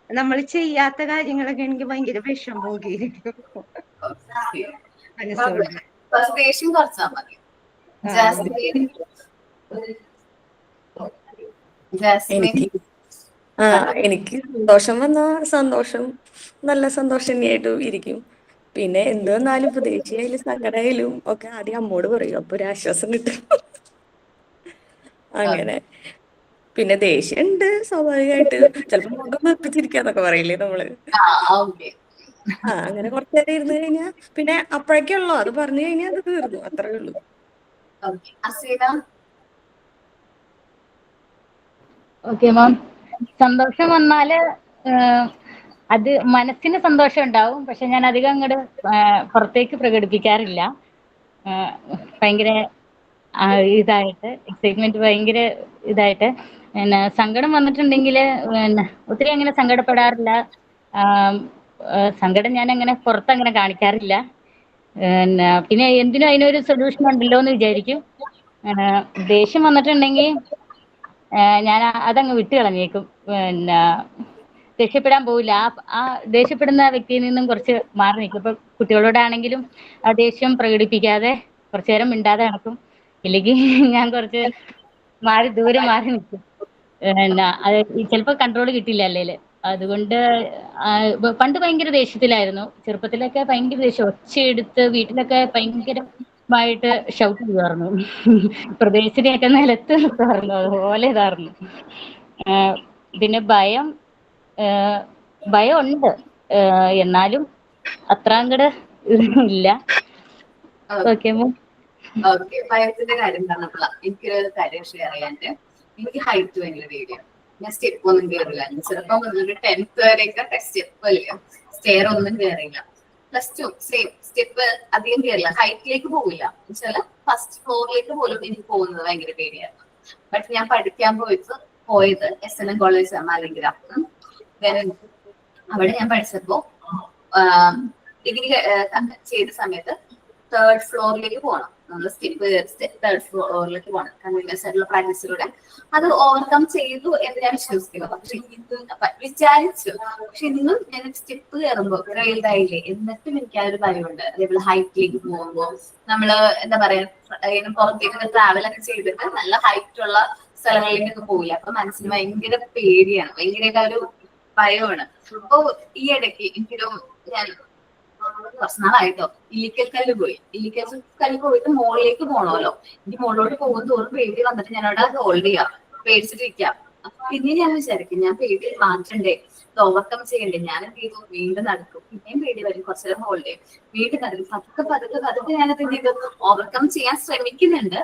നമ്മൾ ചെയ്യാത്ത കാര്യങ്ങളൊക്കെ എനിക്ക് ഭയങ്കര വിഷമമൊക്കെ ആയിരിക്കും. ദേഷ്യം കുറച്ചാ മതി. എനിക്ക് സന്തോഷം വന്ന സന്തോഷം നല്ല സന്തോഷം തന്നെയായിട്ട് ഇരിക്കും. പിന്നെ എന്ത് വന്നാലും ഇപ്പൊ ദേഷ്യായാലും സങ്കടമായാലും ഒക്കെ ആദ്യം അമ്മോട് പറയും, അപ്പൊ ഒരു ആശ്വാസം കിട്ടും. അങ്ങനെ പിന്നെ ദേഷ്യം ഉണ്ട് സ്വാഭാവികമായിട്ട്. ചിലപ്പോ മുഖം വെപ്പിച്ചിരിക്കാന്നൊക്കെ പറയില്ലേ നമ്മള്. അങ്ങനെ കുറച്ചു നേരം ഇരുന്ന് കഴിഞ്ഞാ പിന്നെ അപ്പോഴേക്കുള്ളൂ, അത് പറഞ്ഞു കഴിഞ്ഞാൽ അത് തീർന്നു, അത്രേ ഉള്ളൂ. Okay ma'am. സന്തോഷം വന്നാല് അത് മനസ്സിന് സന്തോഷം ഉണ്ടാവും, പക്ഷെ ഞാൻ അധികം അങ്ങോട്ട് പുറത്തേക്ക് പ്രകടിപ്പിക്കാറില്ല. ഭയങ്കര ഇതായിട്ട് എക്സൈറ്റ്മെന്റ് ഭയങ്കര ഇതായിട്ട്. പിന്നെ സങ്കടം വന്നിട്ടുണ്ടെങ്കിൽ പിന്നെ ഒത്തിരി അങ്ങനെ സങ്കടപ്പെടാറില്ല. സങ്കടം ഞാൻ അങ്ങനെ പുറത്തങ്ങനെ കാണിക്കാറില്ല. പിന്നെ എന്തിനും അതിനൊരു സൊല്യൂഷൻ ഉണ്ടല്ലോ എന്ന് വിചാരിക്കും. ദേഷ്യം വന്നിട്ടുണ്ടെങ്കിൽ ഞാൻ അതങ്ങ് വിട്ട് കളഞ്ഞേക്കും. പിന്നെ ദേഷ്യപ്പെടാൻ പോവില്ല. ആ ദേഷ്യപ്പെടുന്ന വ്യക്തിയിൽ നിന്നും കുറച്ച് മാറി നിൽക്കും. ഇപ്പൊ കുട്ടികളോടാണെങ്കിലും ആ ദേഷ്യം പ്രകടിപ്പിക്കാതെ കുറച്ചു നേരം മിണ്ടാതെ നടക്കും. ഇല്ലെങ്കിൽ ഞാൻ കുറച്ച് ദൂരെ മാറി നിൽക്കും. അത് ചിലപ്പോൾ കൺട്രോൾ കിട്ടില്ല അല്ലേല്. അതുകൊണ്ട് പണ്ട് ഭയങ്കര ദേഷ്യത്തിലായിരുന്നു. ചെറുപ്പത്തിലൊക്കെ ഭയങ്കര ദേഷ്യം, ഒച്ചയെടുത്ത് വീട്ടിലൊക്കെ ഭയങ്കരമായിട്ട് ഷൗട്ട് ചെയ്യുമായിരുന്നു. പ്രദേശിനെയൊക്കെ നിലത്ത് നിർത്താറുണ്ട്, അതുപോലെ ഇതായിരുന്നു. പിന്നെ ഭയം ഉണ്ട്, എന്നാലും അത്ര അങ്ങട് ഇല്ല. Okay ma'am. ഭയത്തിന്റെ കാര്യം പറഞ്ഞപ്പോഴാണ് എനിക്കൊരു കാര്യം ഷെയർ ചെയ്യാണ്ട്. എനിക്ക് ഹൈറ്റ് ഭയങ്കര പേടിയാണ്. ഞാൻ സ്റ്റെപ്പ് ഒന്നും കയറില്ല. ചെറുപ്പം മുതൽ 10th വരെയൊക്കെ സ്റ്റെപ്പ് ഇല്ല. സ്റ്റെയർ ഒന്നും കയറിയില്ല. +2 സെയിം സ്റ്റെപ്പ് അധികം കയറില്ല, ഹൈറ്റിലേക്ക് പോകില്ല. എന്നുവെച്ചാൽ ഫസ്റ്റ് ഫ്ലോറിലേക്ക് പോലും എനിക്ക് പോകുന്നത് ഭയങ്കര പേടിയായിരുന്നു. ബട്ട് ഞാൻ പഠിക്കാൻ പോയത് SNM കോളേജ് മാലിഗ്ര. അവിടെ ഞാൻ പഠിച്ചപ്പോ ഡിഗ്രി ചെയ്ത സമയത്ത് 3rd ഫ്ലോറിലേക്ക് പോകണം. നമ്മൾ സ്റ്റെപ്പ് 3rd ഫ്ലോറിലേക്ക് പോകണം കണ്ടിന്യൂസ് ആയിട്ടുള്ള പ്രാക്ടീസിലൂടെ. അത് ഓവർകം ചെയ്തു എന്ന് ഞാൻ വിശ്വസിക്കുന്നു. പക്ഷെ വിചാരിച്ചു, പക്ഷെ ഇന്നും ഞാൻ സ്റ്റെപ്പ് കയറുമ്പോൾ റെയിൽഡായില്ലേ, എന്നിട്ടും എനിക്ക് ആ ഒരു ഭയമുണ്ട്. അതേപോലെ ഹൈറ്റിലേക്ക് പോകുമ്പോൾ നമ്മള് എന്താ പറയാ, പുറത്തേക്കൊക്കെ ട്രാവലൊക്കെ ചെയ്തിട്ട് നല്ല ഹൈറ്റ് ഉള്ള സ്ഥലങ്ങളിലേക്കൊക്കെ പോകില്ല. അപ്പൊ മനസ്സിന് ഭയങ്കര പേടിയാണ്, ഭയങ്കര ഒരു ഭയമാണ്. അപ്പൊ ഈ ഇടയ്ക്ക് എനിക്കൊരു ഞാൻ കുറച്ച് നാളായിട്ടോ ഇല്ലിക്കൽ കല്ല് പോയിട്ട് മുകളിലേക്ക് പോകണമല്ലോ. എനിക്ക് മുകളിലോട്ട് പോകുന്ന തോറും പേടി വന്നിട്ട് ഞാൻ അവിടെ ഹോൾഡ് ചെയ്യാം, പേടിച്ചിട്ടിരിക്കാം. പിന്നെ ഞാൻ വിചാരിക്കും ഞാൻ പേടി മാറ്റണ്ടേ, ഓവർകം ചെയ്യണ്ടേ. ഞാൻ എന്ത് ചെയ്തു, വീണ്ടും നടക്കും. പിന്നെയും പേടി വരും, കുറച്ചു നേരം ഹോൾഡ് ചെയ്യും, വീണ്ടും നടക്കും. പതുക്കെ ഞാനത് എന്ത് ചെയ്തു, ഓവർകം ചെയ്യാൻ ശ്രമിക്കുന്നുണ്ട്.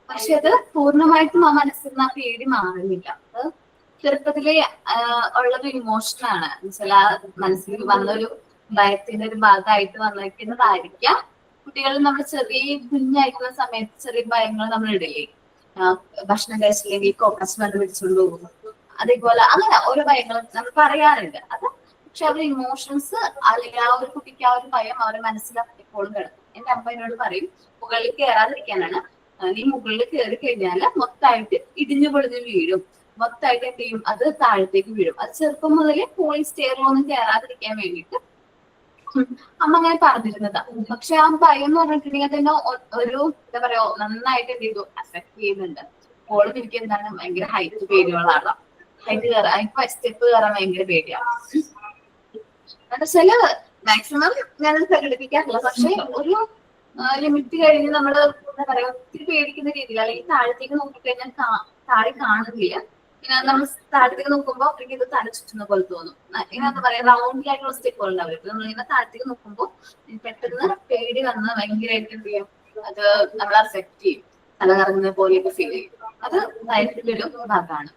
പക്ഷെ അത് പൂർണ്ണമായിട്ടും ആ മനസ്സിൽ നിന്ന് ആ പേടി മാറുന്നില്ല. അത് ചെറുപ്പത്തിലെ ഉള്ളൊരു ഇമോഷനാണ്. എന്നുവെച്ചാൽ ആ മനസ്സിൽ വന്നൊരു ഭയത്തിന്റെ ഒരു ഭാഗമായിട്ട് വന്നിരിക്കുന്നതായിരിക്കാം. കുട്ടികൾ നമ്മൾ ചെറിയ കുഞ്ഞായിരിക്കുന്ന സമയത്ത് ചെറിയ ഭയങ്ങൾ നമ്മൾ ഇടില്ലേ, ഭക്ഷണം കഴിച്ചില്ലെങ്കിൽ കോക്കസ് വന്ന് പിടിച്ചുകൊണ്ട് പോകും, അതേപോലെ അങ്ങനെ ഓരോ ഭയങ്ങളും നമ്മൾ പറയാറുണ്ട്. അത് പക്ഷെ അവരുടെ ഇമോഷൻസ് അല്ലെങ്കിൽ ആ ഒരു കുട്ടിക്ക് ആ ഒരു ഭയം അവരുടെ മനസ്സിൽ എപ്പോഴും കിടക്കും. എന്റെ അമ്മ എന്നോട് പറയും, മുകളിൽ കയറാതിരിക്കാനാണ്, നീ മുകളിൽ കയറി കഴിഞ്ഞാൽ മൊത്തമായിട്ട് ഇടിഞ്ഞു പൊളിഞ്ഞു വീഴും, മൊത്തമായിട്ട് എന്ത് ചെയ്യും, അത് താഴത്തേക്ക് വീഴും. അത് ചെറുപ്പം മുതലേ പോയി സ്റ്റെയറിലൊന്നും കയറാതിരിക്കാൻ വേണ്ടിയിട്ട് അമ്മ അങ്ങനെ പറഞ്ഞിരുന്നതാ. പക്ഷെ ആ ഭയം എന്ന് പറഞ്ഞിട്ടുണ്ടെങ്കിൽ തന്നെ ഒരു എന്താ പറയാ, നന്നായിട്ട് എന്ത് ചെയ്തു അഫക്ട് ചെയ്യുന്നുണ്ട്. ഓളും എനിക്ക് എന്താണ് ഭയങ്കര ഹൈറ്റ് പേടിയുള്ള ആളാണ്. ഹൈറ്റ് കയറാൻ ഇപ്പൊ സ്റ്റെപ്പ് കയറാൻ ഭയങ്കര പേടിയാണ്. എന്നുവെച്ചാല് മാക്സിമം ഞാനത് പ്രകടിപ്പിക്കാറില്ല. പക്ഷെ ഒരു ലിമിറ്റ് കഴിഞ്ഞ് നമ്മള് എന്താ പറയാ ഒത്തിരി പേടിക്കുന്ന രീതിയിൽ, അല്ലെങ്കിൽ താഴത്തേക്ക് നോക്കിക്കഴിഞ്ഞാൽ താഴെ കാണുന്നില്ല. പിന്നെ നമ്മൾ താഴത്തേക്ക് നോക്കുമ്പോൾ എനിക്ക് ഇത് തല ചുറ്റുന്ന പോലെ തോന്നും. ഇങ്ങനെ എന്താ പറയാ റൗണ്ടിലായിട്ടുള്ള സ്റ്റെപ്പുകൾ ഉണ്ടാവില്ല. നമ്മളിങ്ങനെ താഴത്തേക്ക് നോക്കുമ്പോൾ പെട്ടെന്ന് പേടി വന്ന് ഭയങ്കരമായിട്ട് എന്ത് ചെയ്യും, അത് നമ്മളെ അഫക്ട് ചെയ്യും, തല കറങ്ങുന്ന പോലെയൊക്കെ ഫീൽ ചെയ്യും. അത് ഭയത്തിന്റെ ഒരു ഭാഗമാണ്.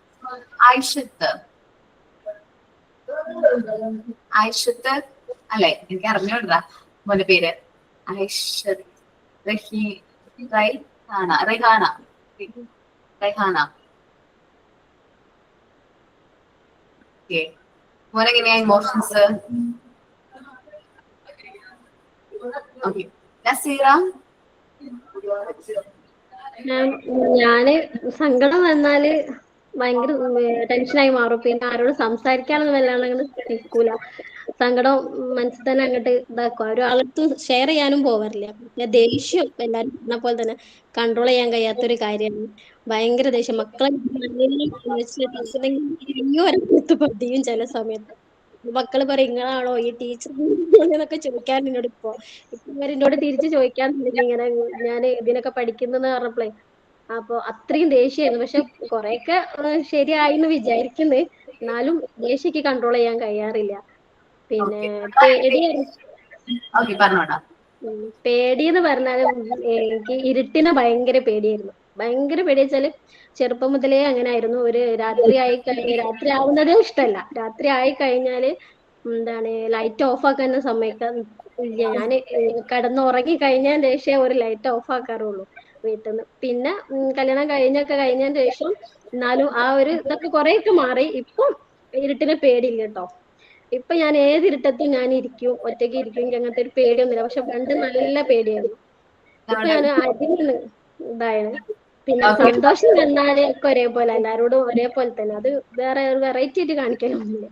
ആയിഷത്ത് അല്ലെ, എനിക്ക് അറിഞ്ഞോണ്ടാ മോന്റെ പേര്. ഐഷത്ത് റെഹാന. മോനെങ്ങനെയാ ഇമോഷൻസ്? ഓക്കെ. നസീറ? ഞാന് സങ്കടം വന്നാല് ഭയങ്കര ടെൻഷനായി മാറും. പിന്നെ ആരോട് സംസാരിക്കാനൊന്നും വല്ലാണ്ട് അങ്ങോട്ട് നിൽക്കൂല. സങ്കടം മനസ്സിൽ തന്നെ അങ്ങോട്ട് ഇതാക്കും. ഒരാളടുത്ത് ഷെയർ ചെയ്യാനും പോവാറില്ല. പിന്നെ ദേഷ്യം എല്ലാവരും പറഞ്ഞ പോലെ തന്നെ കൺട്രോൾ ചെയ്യാൻ കഴിയാത്തൊരു കാര്യമാണ്. ഭയങ്കര ദേഷ്യം. മക്കളെ ഒരടുത്ത് പതിയും ചില സമയത്ത്. മക്കള് പറയും, ഇങ്ങളാണോ ഈ ടീച്ചർ എന്നൊക്കെ ചോദിക്കാൻ എന്നോട് ഇപ്പൊ ഇവരെന്നോട് തിരിച്ച് ചോദിക്കാന്നുണ്ടെങ്കിൽ ഇങ്ങനെ ഞാൻ ഇതിനൊക്കെ പഠിക്കുന്നെന്ന് പറഞ്ഞപ്പോഴേ, അപ്പൊ അത്രയും ദേഷ്യമായിരുന്നു. പക്ഷെ കൊറേയൊക്കെ ശരിയായി എന്ന് വിചാരിക്കുന്നത്. എന്നാലും ദേഷ്യക്ക് കൺട്രോൾ ചെയ്യാൻ കഴിയാറില്ല. പിന്നെ പേടിയെന്ന് പറഞ്ഞാല് എനിക്ക് ഇരുട്ടിനെ ഭയങ്കര പേടിയായിരുന്നു. ഭയങ്കര പേടി വെച്ചാല് ചെറുപ്പം മുതലേ അങ്ങനെ ആയിരുന്നു. ഒരു രാത്രി ആവുന്നതേ ഇഷ്ടമല്ല. രാത്രി ആയി കഴിഞ്ഞാല് എന്താണ് ലൈറ്റ് ഓഫ് ആക്കാൻ സമ്മതിക്കാൻ ഞാൻ കിടന്നുറങ്ങി കഴിഞ്ഞതിന് ശേഷം ഒരു ലൈറ്റ് ഓഫ് ആക്കാറുള്ളൂ വീട്ടിൽ നിന്ന്. പിന്നെ കല്യാണം കഴിഞ്ഞതിന് ശേഷം എന്നാലും ആ ഒരു ഇതൊക്കെ കുറെയൊക്കെ മാറി. ഇപ്പം ഇരുട്ടിനെ പേടിയില്ല കേട്ടോ. ഇപ്പൊ ഞാൻ ഏത് ഇരുട്ടത്തും ഞാൻ ഇരിക്കും, ഒറ്റയ്ക്ക് ഇരിക്കും. എനിക്ക് അങ്ങനത്തെ ഒരു പേടിയൊന്നുമില്ല. പക്ഷെ പണ്ട് നല്ല പേടിയായിരുന്നു. ഇപ്പൊ ഞാൻ അതിന് ഇതായത്. പിന്നെ സന്തോഷം വന്നാല് ഒക്കെ ഒരേപോലെ, എല്ലാരോടും ഒരേപോലെ തന്നെ. അത് വേറെ ഒരു വെറൈറ്റി ആയിട്ട് കാണിക്കാനൊന്നുമില്ല.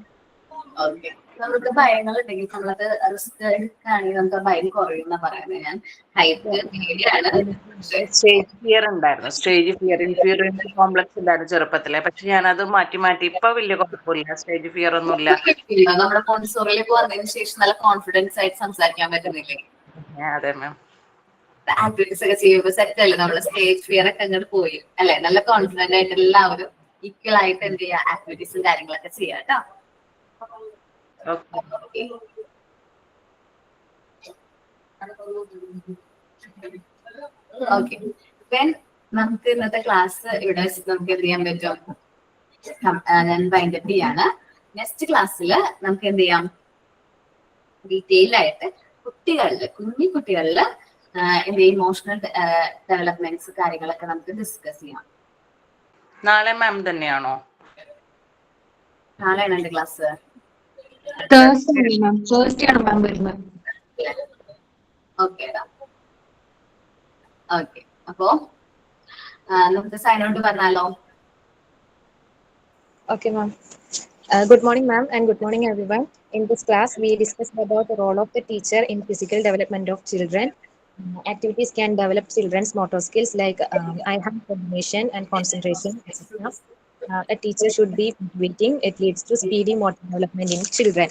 നമുക്ക് ഭയങ്ങൾ ഉണ്ടെങ്കിൽ നമ്മളത് റിസ്ക് എടുക്കുകയാണെങ്കിൽ നമുക്ക് ഭയം കുറയുന്ന പറയുന്നത്. ഞാൻ ഹൈറ്റ് പേടിയാണ്. സ്റ്റേജ് ഫിയർ ഉണ്ടായിരുന്നു, സ്റ്റേജ് ഫിയർ, ഇൻഫീരിയറിറ്റി കോംപ്ലക്സ് ഉണ്ടായിരുന്നു ചെറുപ്പത്തിലെ. പക്ഷെ ഞാനത് മാറ്റി ഇപ്പൊ വലിയ കുഴപ്പമില്ല, സ്റ്റേജ് ഫിയർ ഒന്നുമില്ല. നമ്മുടെ മോണ്ടിസോറിയിലേക്ക് വന്നതിന് ശേഷം നല്ല കോൺഫിഡൻസ് ആയിട്ട് സംസാരിക്കാൻ പറ്റുന്നില്ലേ? അതെ മാം. ആക്ടിവിറ്റീസ് ഒക്കെ ചെയ്യുമ്പോൾ സെറ്റ് അല്ലേ, നമ്മള് സ്റ്റേജ് ഫിയർ ഒക്കെ അങ്ങോട്ട് പോയി അല്ലെ? നല്ല കോൺഫിഡന്റ് ആയിട്ട് എല്ലാവരും ഈക്വൽ ആയിട്ട് എന്ത് ചെയ്യാ, ആക്ടിവിറ്റീസും കാര്യങ്ങളൊക്കെ ചെയ്യാം കേട്ടോ. ഓക്കെ. നമുക്ക് ഇന്നത്തെ ക്ലാസ് ഇവിടെ വെച്ചിട്ട് നമുക്ക് എന്ത് ചെയ്യാൻ പറ്റും, ഞാൻ വൈൻഡപ്പ് ചെയ്യാണ്. നെക്സ്റ്റ് ക്ലാസ്സിൽ നമുക്ക് എന്ത് ചെയ്യാം, ഡീറ്റെയിൽ ആയിട്ട് കുഞ്ഞു കുട്ടികളില് എന്റെ ഇമോഷണൽ ഡെവലപ്മെന്റ്സ് കാര്യങ്ങളൊക്കെ നമുക്ക് ഡിസ്കസ് ചെയ്യാം. നാളെ മാം തന്നെയാണോ? നാളെയാണ് എന്റെ ക്ലാസ്. Thursday ആണ് മാം വരുന്നത്. ഓക്കെ ഓക്കെ, അപ്പോ നമുക്ക് സൈൻ ഔട്ട് പറഞ്ഞാലോ? Okay, ma'am. Good morning, ma'am, and good morning, everyone. In this class, we discussed about the role of the teacher in physical development of children. Activities can develop children's motor skills like eye-hand coordination and concentration, etc. A teacher should be motivating. It leads to speedy motor development in children.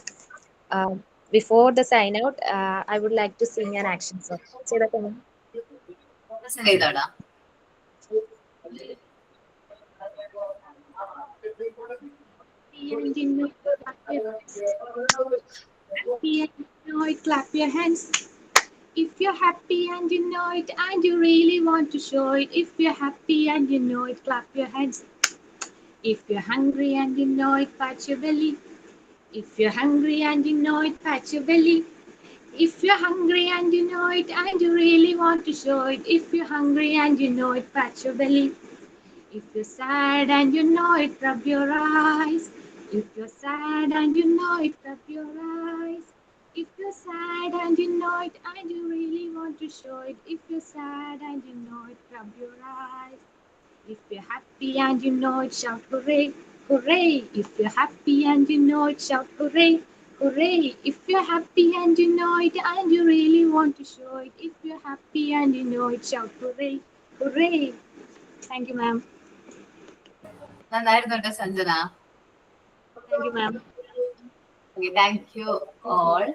Before the sign out, I would like to sing an action song. Say that, ma'am. ചെയ്തോടാ. Happy and you know it, clap your hands. If you're happy and you know it and you really want to show it. If you're happy and you know it, clap your hands. If you're hungry and you know it, pat your belly. If you're hungry and you know it, pat your belly. If you're hungry and you know it and you really want to show it. If you're hungry and you know it, pat your belly. If you're sad and you know it, rub your eyes. If you're sad and you know it, rub your eyes. If you're sad and you know it and you really want to show it. If you're sad and you know it, rub your eyes. If you're happy and you know it, shout hooray, hooray. If you're happy and you know it, shout hooray, hooray. If you're happy and you know it and you really want to show it. If you're happy and you know it, shout hooray, hooray. Thank you, ma'am. നന്നായിരുന്നു കേട്ടോ Sanjana. Thank you, ma'am. Okay, thank you all.